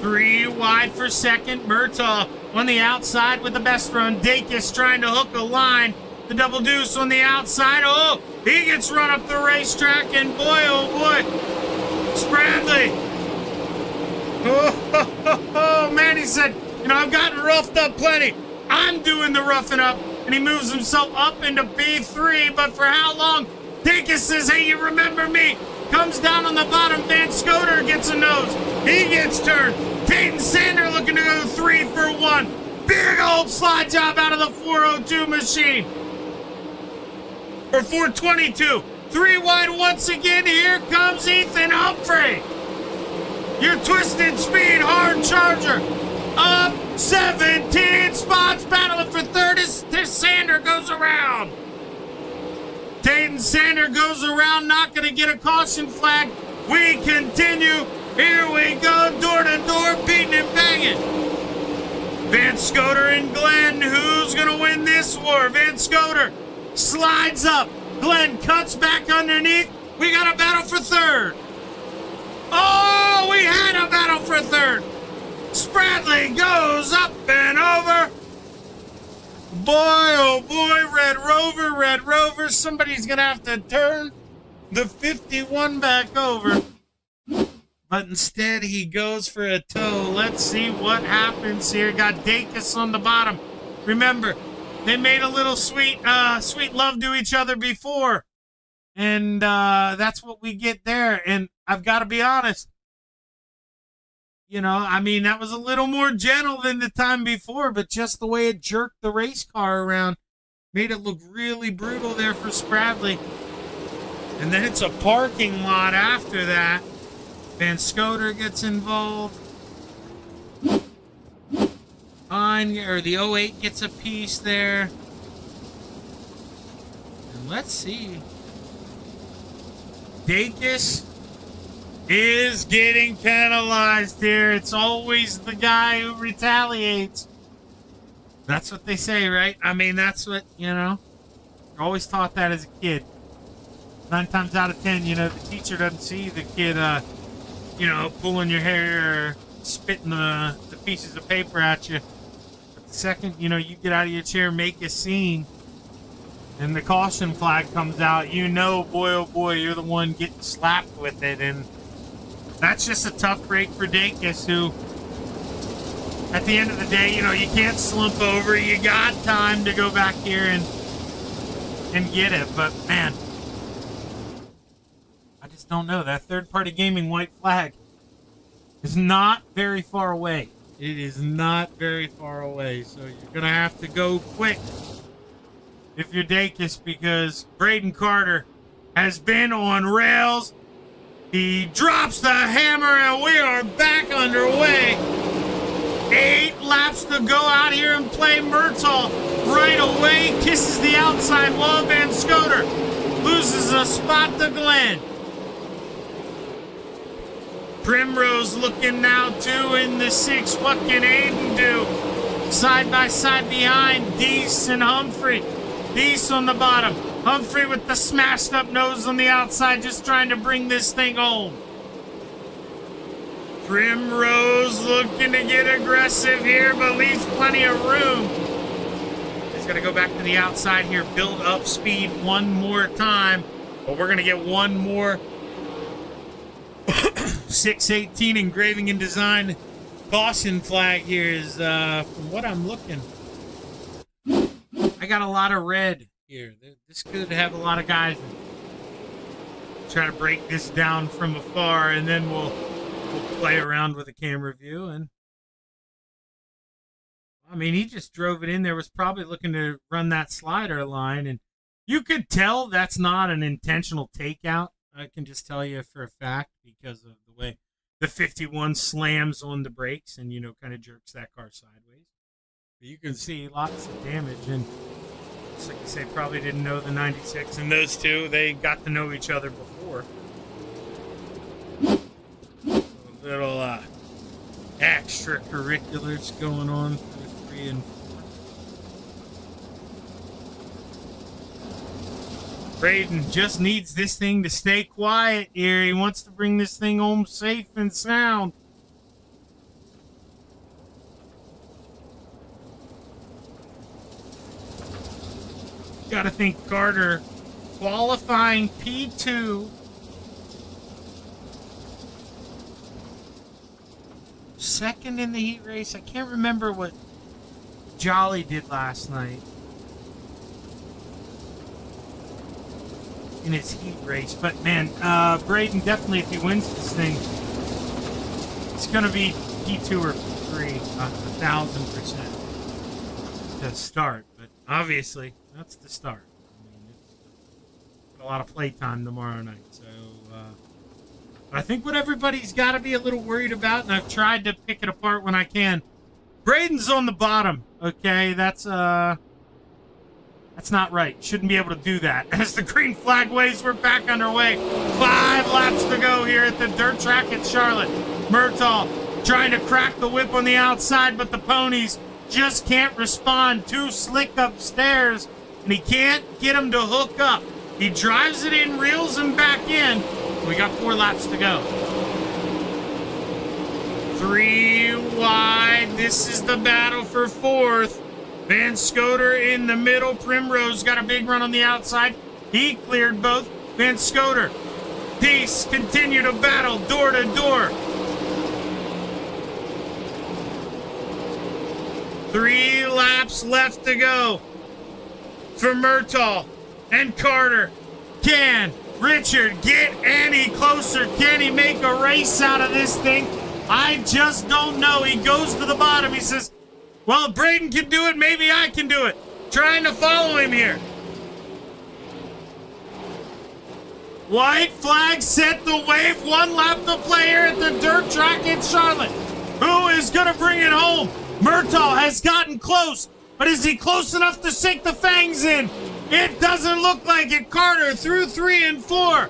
3 wide for second. Murtaugh on the outside with the best run. Dacus trying to hook a line. The double deuce on the outside. Oh, he gets run up the racetrack, and boy, oh boy, Spradley. Oh, man, he said, you know, I've gotten roughed up plenty. I'm doing the roughing up, and he moves himself up into P3, but for how long? Dacus says, hey, you remember me? Comes down on the bottom. Van Scoter gets a nose. He gets turned. Peyton Sander looking to go 3 for 1. Big old slide job out of the 402 machine. Or 422. 3 wide once again. Here comes Ethan Humphrey. Your twisted speed hard charger. Up 17 spots. Battling for third as Sander goes around. Peyton Sander goes around, not going to get a caution flag. We continue. Here we go, door to door, beating and banging. Van Scoter and Glenn, who's going to win this war? Van Scoter slides up. Glenn cuts back underneath. We got a battle for third. Oh, we had a battle for third. Spradley goes up and over. Boy, oh boy, Red Rover, somebody's going to have to turn the 51 back over. But instead, he goes for a toe. Let's see what happens here. Got Dacus on the bottom. Remember, they made a little sweet love to each other before. And that's what we get there. And I've got to be honest. You know, I mean, that was a little more gentle than the time before, but just the way it jerked the race car around made it look really brutal there for Spradley. And then it's a parking lot after that. Van Scoter gets involved. The 08 gets a piece there. And let's see. Dacus is getting penalized here. It's always the guy who retaliates. That's what they say, right? I mean, that's what, you know, you're always taught that as a kid. 9 times out of 10, you know, the teacher doesn't see the kid, you know, pulling your hair or spitting the pieces of paper at you. But the second, you know, you get out of your chair, make a scene, and the caution flag comes out, you know, boy, oh boy, you're the one getting slapped with it. And that's just a tough break for Dacus, who, at the end of the day, you know, you can't slump over. You got time to go back here and get it. But, man, I just don't know. That third-party gaming white flag is not very far away. It is not very far away. So you're going to have to go quick if you're Dacus, because Braden Carter has been on rails. He drops the hammer, and we are back underway. 8 laps to go out here and play Murtaugh right away. Kisses the outside wall. Van Scoter loses a spot to Glenn. Primrose looking now too in the 6. What can Aiden do? Side by side behind Deese and Humphrey. Deese on the bottom. Humphrey with the smashed up nose on the outside, just trying to bring this thing home. Primrose looking to get aggressive here, but leaves plenty of room. He's going to go back to the outside here, build up speed one more time. But we're going to get one more 618 engraving and design caution flag here is, from what I'm looking. I got a lot of red here. This could have a lot of guys. Try to break this down from afar, and then we'll play around with the camera view. And I mean, he just drove it in there, was probably looking to run that slider line, and you could tell that's not an intentional takeout. I can just tell you for a fact because of the way the 51 slams on the brakes and, you know, kind of jerks that car sideways. But you can see lots of damage, and just like I say, probably didn't know the 96, and those two, they got to know each other before. So a little extracurriculars going on for 3 and 4. Braden just needs this thing to stay quiet here. He wants to bring this thing home safe and sound. got to think Carter qualifying P2. Second in the heat race. I can't remember what Jolly did last night in his heat race. But, man, Braden, definitely, if he wins this thing, it's going to be P2 or P3, 1,000% to start. But, obviously, that's the start. I mean, it's a lot of playtime tomorrow night. So, I think what everybody's got to be a little worried about, and I've tried to pick it apart when I can, Braden's on the bottom, okay? That's not right. Shouldn't be able to do that. As the green flag waves, we're back underway. 5 laps to go here at the dirt track at Charlotte. Murtaugh trying to crack the whip on the outside, but the ponies just can't respond. Too slick upstairs, and he can't get him to hook up. He drives it in, reels him back in. We got 4 laps to go. 3 wide. This is the battle for 4th. Van Scoter in the middle. Primrose got a big run on the outside. He cleared both. Van Scoter. Deese continue to battle door to door. 3 laps left to go for Murtaugh and Carter. Can Richard get any closer? Can he make a race out of this thing? I just don't know. He goes to the bottom. He says, well, if Braden can do it, maybe I can do it. Trying to follow him here. White flag set the wave. 1 lap to play here at the dirt track in Charlotte. Who is going to bring it home? Murtaugh has gotten close, but is he close enough to sink the fangs in? It doesn't look like it. Carter through 3 and 4.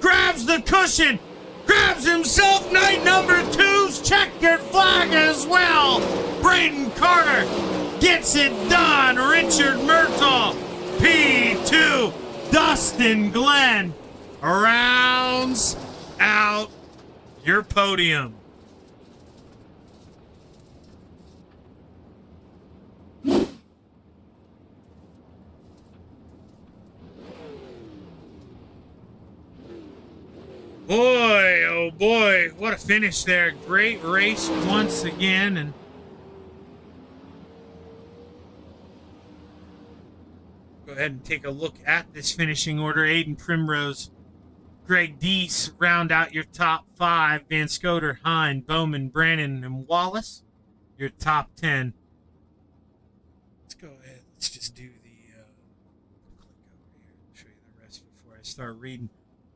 Grabs the cushion. Grabs himself night number 2's checkered flag as well. Braden Carter gets it done. Richard Murtaugh, P2. Dustin Glenn rounds out your podium. Boy, oh boy, what a finish there. Great race once again. And go ahead and take a look at this finishing order. Aiden Primrose, Greg Deese round out your top 5. Van Scoter, Hine, Bowman, Brannon, and Wallace, your top 10. Let's go ahead. Let's just do the click over here. Show you the rest before I start reading.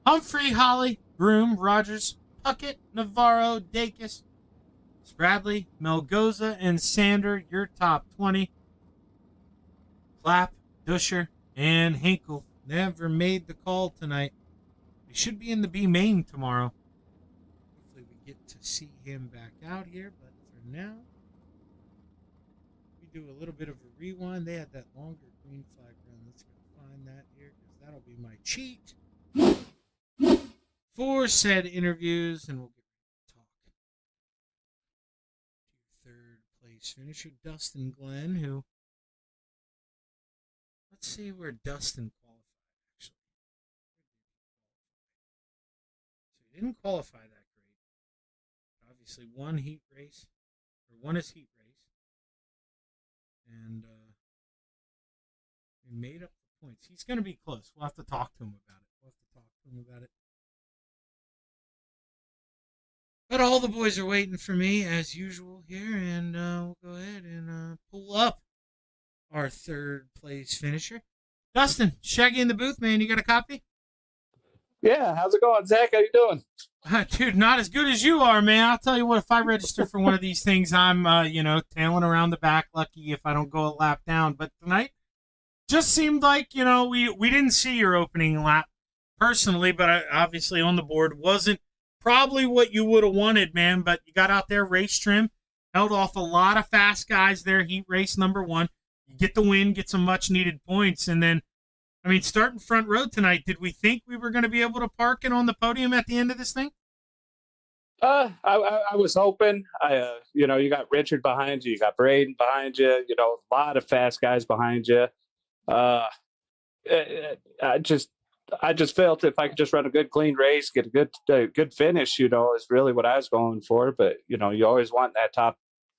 Humphrey, Holly, Broom, Rogers, Puckett, Navarro, Dacus, Spradley, Melgoza, and Sander, your top 20. Clapp, Dusher, and Hinkle never made the call tonight. He should be in the B main tomorrow. Hopefully we get to see him back out here, but for now, we do a little bit of a rewind. They had that longer green flag run. Let's go find that here, because that'll be my cheat for said interviews, and we'll get to talk to your 3rd place finisher, Dustin Glenn, who, let's see where Dustin qualified, actually. So he didn't qualify that great. Obviously, won his heat race, and he made up the points. He's going to be close. We'll have to talk to him about it. But all the boys are waiting for me, as usual, here, and we'll go ahead and pull up our 3rd place finisher. Dustin, Shaggy in the booth, man. You got a copy? Yeah, how's it going, Zach? How you doing? Dude, not as good as you are, man. I'll tell you what, if I register for one of these things, I'm, tailing around the back, lucky if I don't go a lap down. But tonight, just seemed like, we didn't see your opening lap personally, but obviously on the board wasn't probably what you would have wanted, man. But you got out there, race trim, held off a lot of fast guys there, heat race number 1. You get the win, get some much-needed points, and then, starting front row tonight, did we think we were going to be able to park it on the podium at the end of this thing? I was hoping. You got Richard behind you, you got Braden behind you, a lot of fast guys behind you. I just felt if I could just run a good clean race, get a good finish, is really what I was going for. But you always want that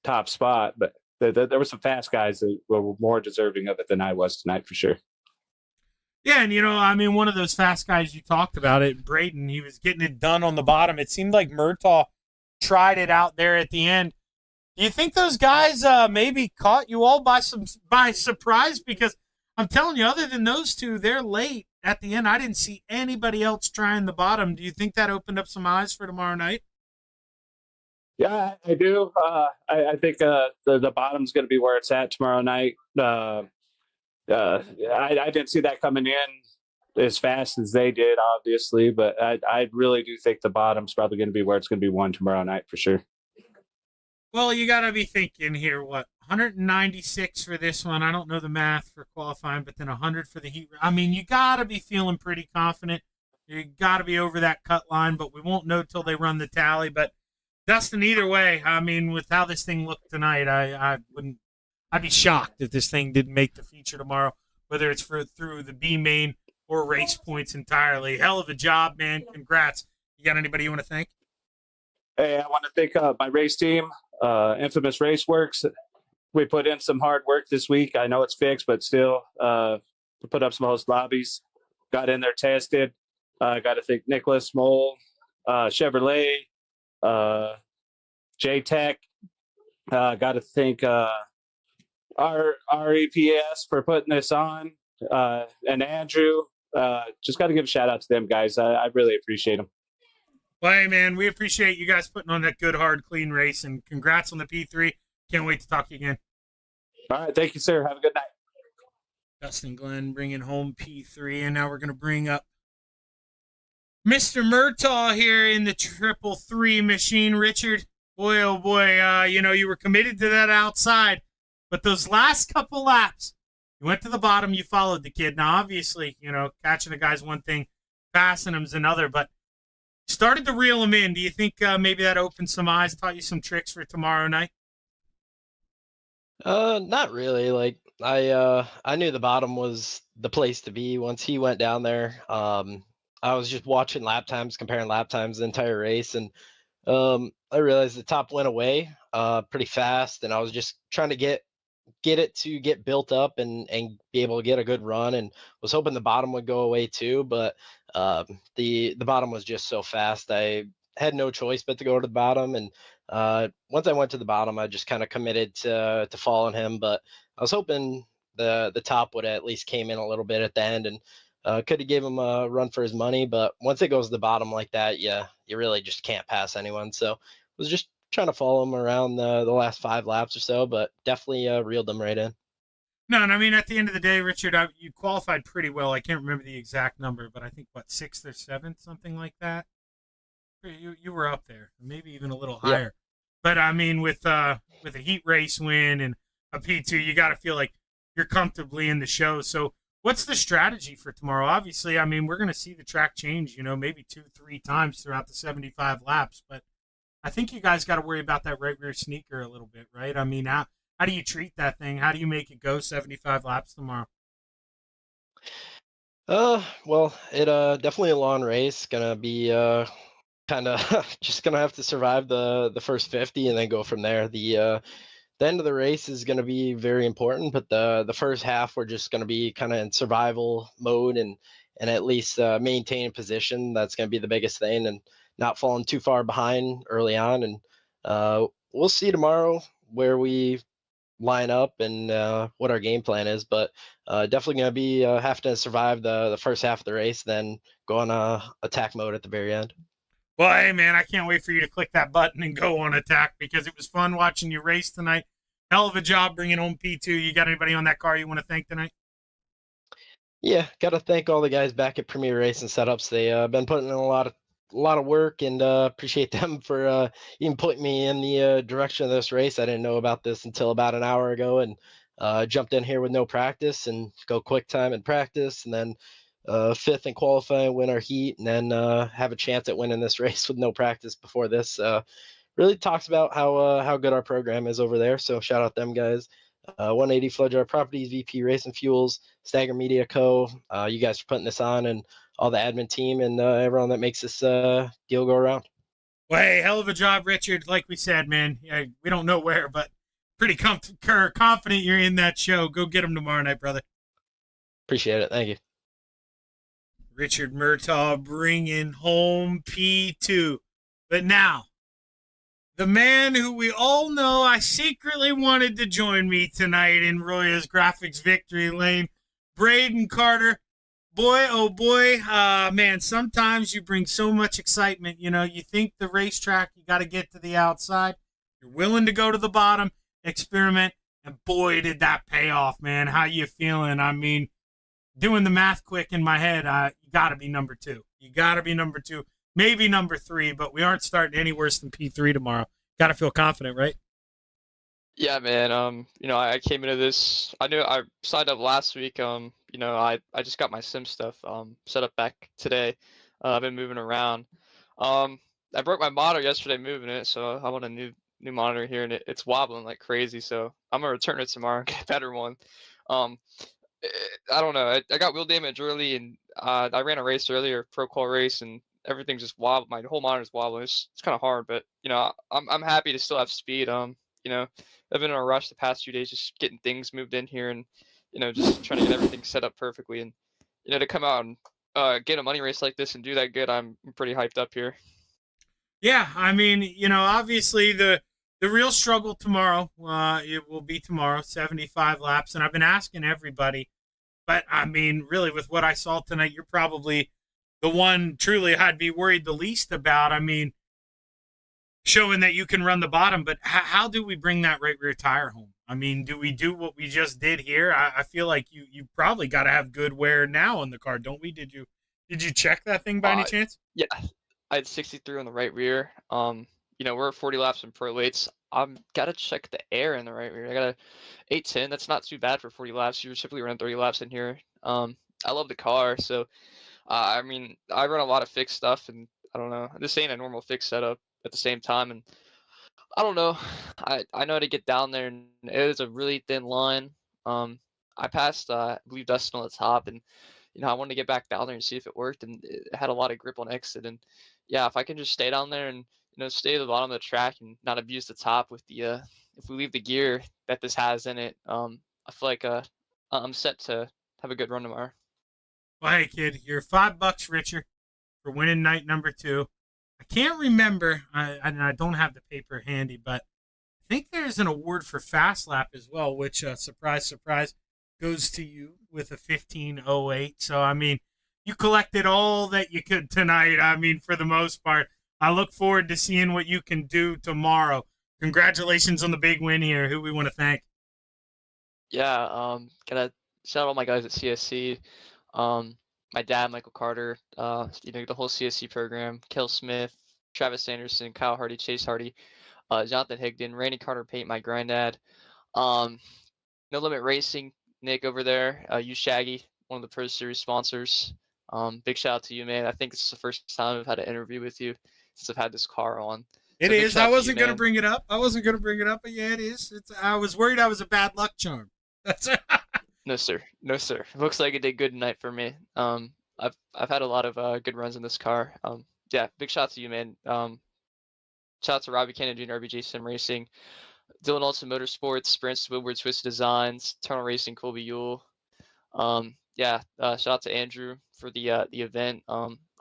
top spot. But there were some fast guys that were more deserving of it than I was tonight for sure. Yeah, and one of those fast guys you talked about it, Braden, he was getting it done on the bottom. It seemed like Murtaugh tried it out there at the end. Do you think those guys maybe caught you all by surprise? Because I'm telling you, other than those two, they're late at the end. I didn't see anybody else trying the bottom. Do you think that opened up some eyes for tomorrow night? Yeah, I do. I think the bottom's going to be where it's at tomorrow night. I didn't see that coming in as fast as they did, obviously, but I really do think the bottom's probably going to be where it's going to be won tomorrow night for sure. Well, you got to be thinking here, what, 196 for this one? I don't know the math for qualifying, but then 100 for the heat. I mean, you got to be feeling pretty confident. You got to be over that cut line, but we won't know till they run the tally. But Dustin, either way, I mean, with how this thing looked tonight, I'd be shocked if this thing didn't make the feature tomorrow, whether it's through the B main or race points entirely. Hell of a job, man. Congrats. You got anybody you want to thank? Hey, I want to thank my race team, Infamous Raceworks. We put in some hard work this week. I know it's fixed, but still, we put up some host lobbies. Got in there, tested. Got to thank Nicholas Mole, Chevrolet, JTech. Got to thank our RPES for putting this on, and Andrew. Just got to give a shout out to them guys. I really appreciate them. Well, hey, man, we appreciate you guys putting on that good, hard, clean race, and congrats on the P3. Can't wait to talk to you again. All right. Thank you, sir. Have a good night. Dustin Glenn bringing home P3, and now we're going to bring up Mr. Murtaugh here in the 333 machine. Richard, boy, oh boy, you were committed to that outside, but those last couple laps, you went to the bottom, you followed the kid. Now, obviously, catching a guy's one thing, passing him's another, but started to reel him in. Do you think maybe that opened some eyes, taught you some tricks for tomorrow night? Not really. Like I knew the bottom was the place to be once he went down there. I was just watching lap times, comparing lap times the entire race, and I realized the top went away pretty fast, and I was just trying to get it to get built up and be able to get a good run, and was hoping the bottom would go away too, but the bottom was just so fast. I had no choice but to go to the bottom, and once I went to the bottom, I just kind of committed to following him, but I was hoping the top would at least came in a little bit at the end, and could have gave him a run for his money. But once it goes to the bottom like that, yeah, you really just can't pass anyone. So I was just trying to follow him around the last 5 laps or so, but definitely reeled them right in. No, and I mean, at the end of the day, Richard, you qualified pretty well. I can't remember the exact number, but I think, 6th or 7th, something like that. You were up there, maybe even a little higher. Yeah. But, I mean, with a heat race win and a P2, you got to feel like you're comfortably in the show. So what's the strategy for tomorrow? Obviously, I mean, we're going to see the track change, maybe 2-3 times throughout the 75 laps. But I think you guys got to worry about that right rear sneaker a little bit, right? I mean, how do you treat that thing? How do you make it go 75 laps tomorrow? Well, it definitely a long race. Gonna be kind of just gonna have to survive the first 50 and then go from there. The end of the race is gonna be very important, but the first half we're just gonna be kind of in survival mode and at least maintain position. That's gonna be the biggest thing, and not falling too far behind early on. And we'll see tomorrow where we line up and what our game plan is, but definitely going to be have to survive the first half of the race, then go on attack mode at the very end. Well, hey, man, I can't wait for you to click that button and go on attack, because it was fun watching you race tonight. Hell of a job bringing home P2. You got anybody on that car you want to thank tonight? Yeah, got to thank all the guys back at Premier Racing Setups. They been putting in a lot of work, and appreciate them for even putting me in the direction of this race. I didn't know about this until about an hour ago, and jumped in here with no practice and go quick time in practice, and then 5th in qualifying, win our heat, and then have a chance at winning this race with no practice before this. Really talks about how good our program is over there. So shout out them guys. 180 Floodjar Properties, VP Racing Fuels, Stagger Media Co. You guys for putting this on, and all the admin team and everyone that makes this deal go around. Well, hey, hell of a job, Richard. Like we said, man, we don't know where, but pretty confident you're in that show. Go get them tomorrow night, brother. Appreciate it. Thank you. Richard Murtaugh bringing home P2. But now, the man who we all know I secretly wanted to join me tonight in Roya's Graphics Victory Lane, Braden Carter. Boy, oh boy, man, sometimes you bring so much excitement. You know, you think the racetrack, you got to get to the outside. You're willing to go to the bottom, experiment, and boy, did that pay off, man. How you feeling? I mean, doing the math quick in my head, you got to be number 2. You got to be number 2, maybe number 3, but we aren't starting any worse than P3 tomorrow. Got to feel confident, right? Yeah, man. You know, I came into this. I knew I signed up last week. You know, I just got my sim stuff set up back today. I've been moving around. I broke my monitor yesterday moving it, so I want a new monitor here, and it's wobbling like crazy. So I'm gonna return it tomorrow and get a better one. I don't know. I got wheel damage early, and I ran a race earlier, pro qual race, and everything just wobbled. My whole monitor's wobbling. It's kind of hard, but you know, I'm happy to still have speed. You know, I've been in a rush the past few days, just getting things moved in here, and you know, just trying to get everything set up perfectly. And you know, to come out and get a money race like this and do that good, I'm pretty hyped up here. Yeah, I mean, you know, obviously the real struggle tomorrow, it will be tomorrow, 75 laps, and I've been asking everybody, but I mean, really, with what I saw tonight, you're probably the one truly I'd be worried the least about. I mean, showing that you can run the bottom, but how do we bring that right rear tire home? I mean, do we do what we just did here? I feel like you probably got to have good wear now on the car, don't we? Did you check that thing by any chance? Yeah, I had 63 on the right rear. You know, we're at 40 laps in pro weights. I'm gotta check the air in the right rear. I got a 810. That's not too bad for 40 laps. You're typically running 30 laps in here. I love the car, so I mean, I run a lot of fixed stuff, and I don't know. This ain't a normal fixed setup at the same time, and I don't know. I know how to get down there, and it is a really thin line. I passed, I believe, Dustin on the top, and you know, I wanted to get back down there and see if it worked, and it had a lot of grip on exit. And yeah, if I can just stay down there and you know, stay at the bottom of the track and not abuse the top with the if we leave the gear that this has in it, I feel like I'm set to have a good run tomorrow. Well, hey, kid, you're $5 richer for winning night number 2. I can't remember, and I don't have the paper handy, but I think there's an award for Fast Lap as well, which, surprise, surprise, goes to you with a 15:08. So, I mean, you collected all that you could tonight, I mean, for the most part. I look forward to seeing what you can do tomorrow. Congratulations on the big win here. Who we want to thank? Yeah, gotta shout out all my guys at CSC. My dad, Michael Carter, you know, the whole CSC program, Kel Smith, Travis Anderson, Kyle Hardy, Chase Hardy, Jonathan Higdon, Randy Carter Paint, my granddad, No Limit Racing, Nick over there, you Shaggy, one of the Pro Series sponsors. Big shout out to you, man. I think it's the first time I've had an interview with you since I've had this car on. It is. I wasn't going to bring it up. But yeah, it is. I was worried I was a bad luck charm. That's No, sir. No, sir. Looks like it did good tonight for me. I've had a lot of good runs in this car. Yeah, big shout out to you, man. Shout out to Robbie Kennedy and RBJ Sim Racing, Dylan Olson Motorsports, Branson Woodward Twisted Designs, Eternal Racing, Colby Yule. Yeah, shout out to Andrew for the event.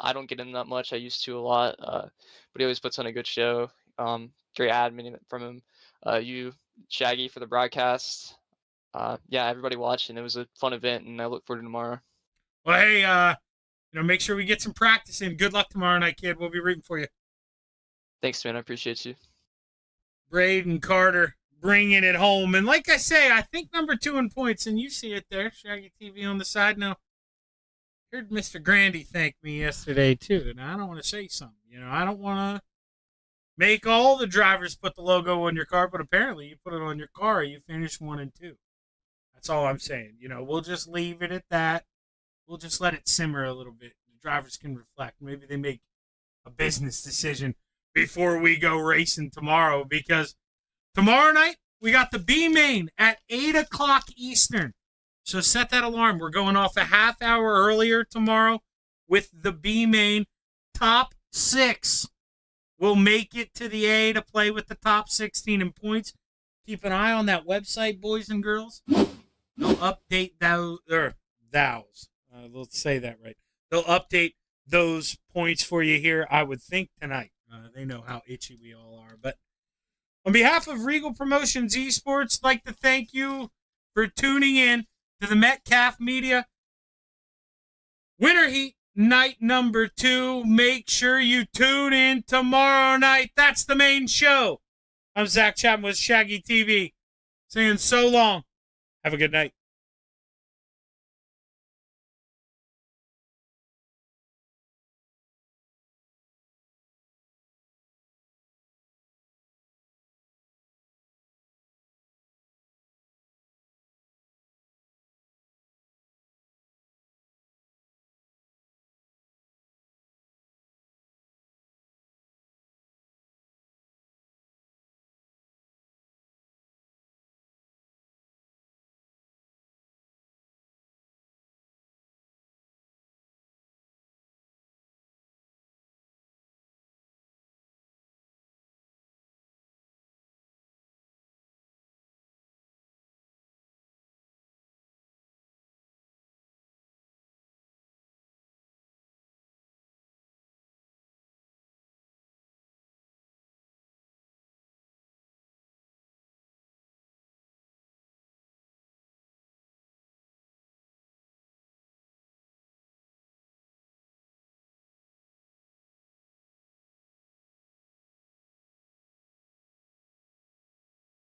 I don't get in that much. I used to a lot, but he always puts on a good show. Great admin from him. You, Shaggy, for the broadcast. Yeah, everybody watching. It was a fun event, and I look forward to tomorrow. Well, hey, you know, make sure we get some practice in. Good luck tomorrow night, kid. We'll be rooting for you. Thanks, man. I appreciate you. Braden Carter bringing it home. And like I say, I think number 2 in points, and you see it there, Shaggy TV on the side. Now, I heard Mr. Grandy thank me yesterday, too. And I don't want to say something. You know, I don't want to make all the drivers put the logo on your car, but apparently you put it on your car, you finish 1 and 2. That's all I'm saying. You know, we'll just leave it at that. We'll just let it simmer a little bit. The drivers can reflect. Maybe they make a business decision before we go racing tomorrow, because tomorrow night we got the B main at 8 o'clock Eastern. So set that alarm. We're going off a half hour earlier tomorrow with the B main. Top 6 will make it to the A to play with the top 16 in points. Keep an eye on that website, boys and girls. They'll update thous. Let's say that right. They'll update those points for you here, I would think, tonight. They know how itchy we all are. But on behalf of Regal Promotions Esports, I'd like to thank you for tuning in to the Metcalf Media Winter Heat night number 2. Make sure you tune in tomorrow night. That's the main show. I'm Zach Chapman with Shaggy TV, saying so long. Have a good night.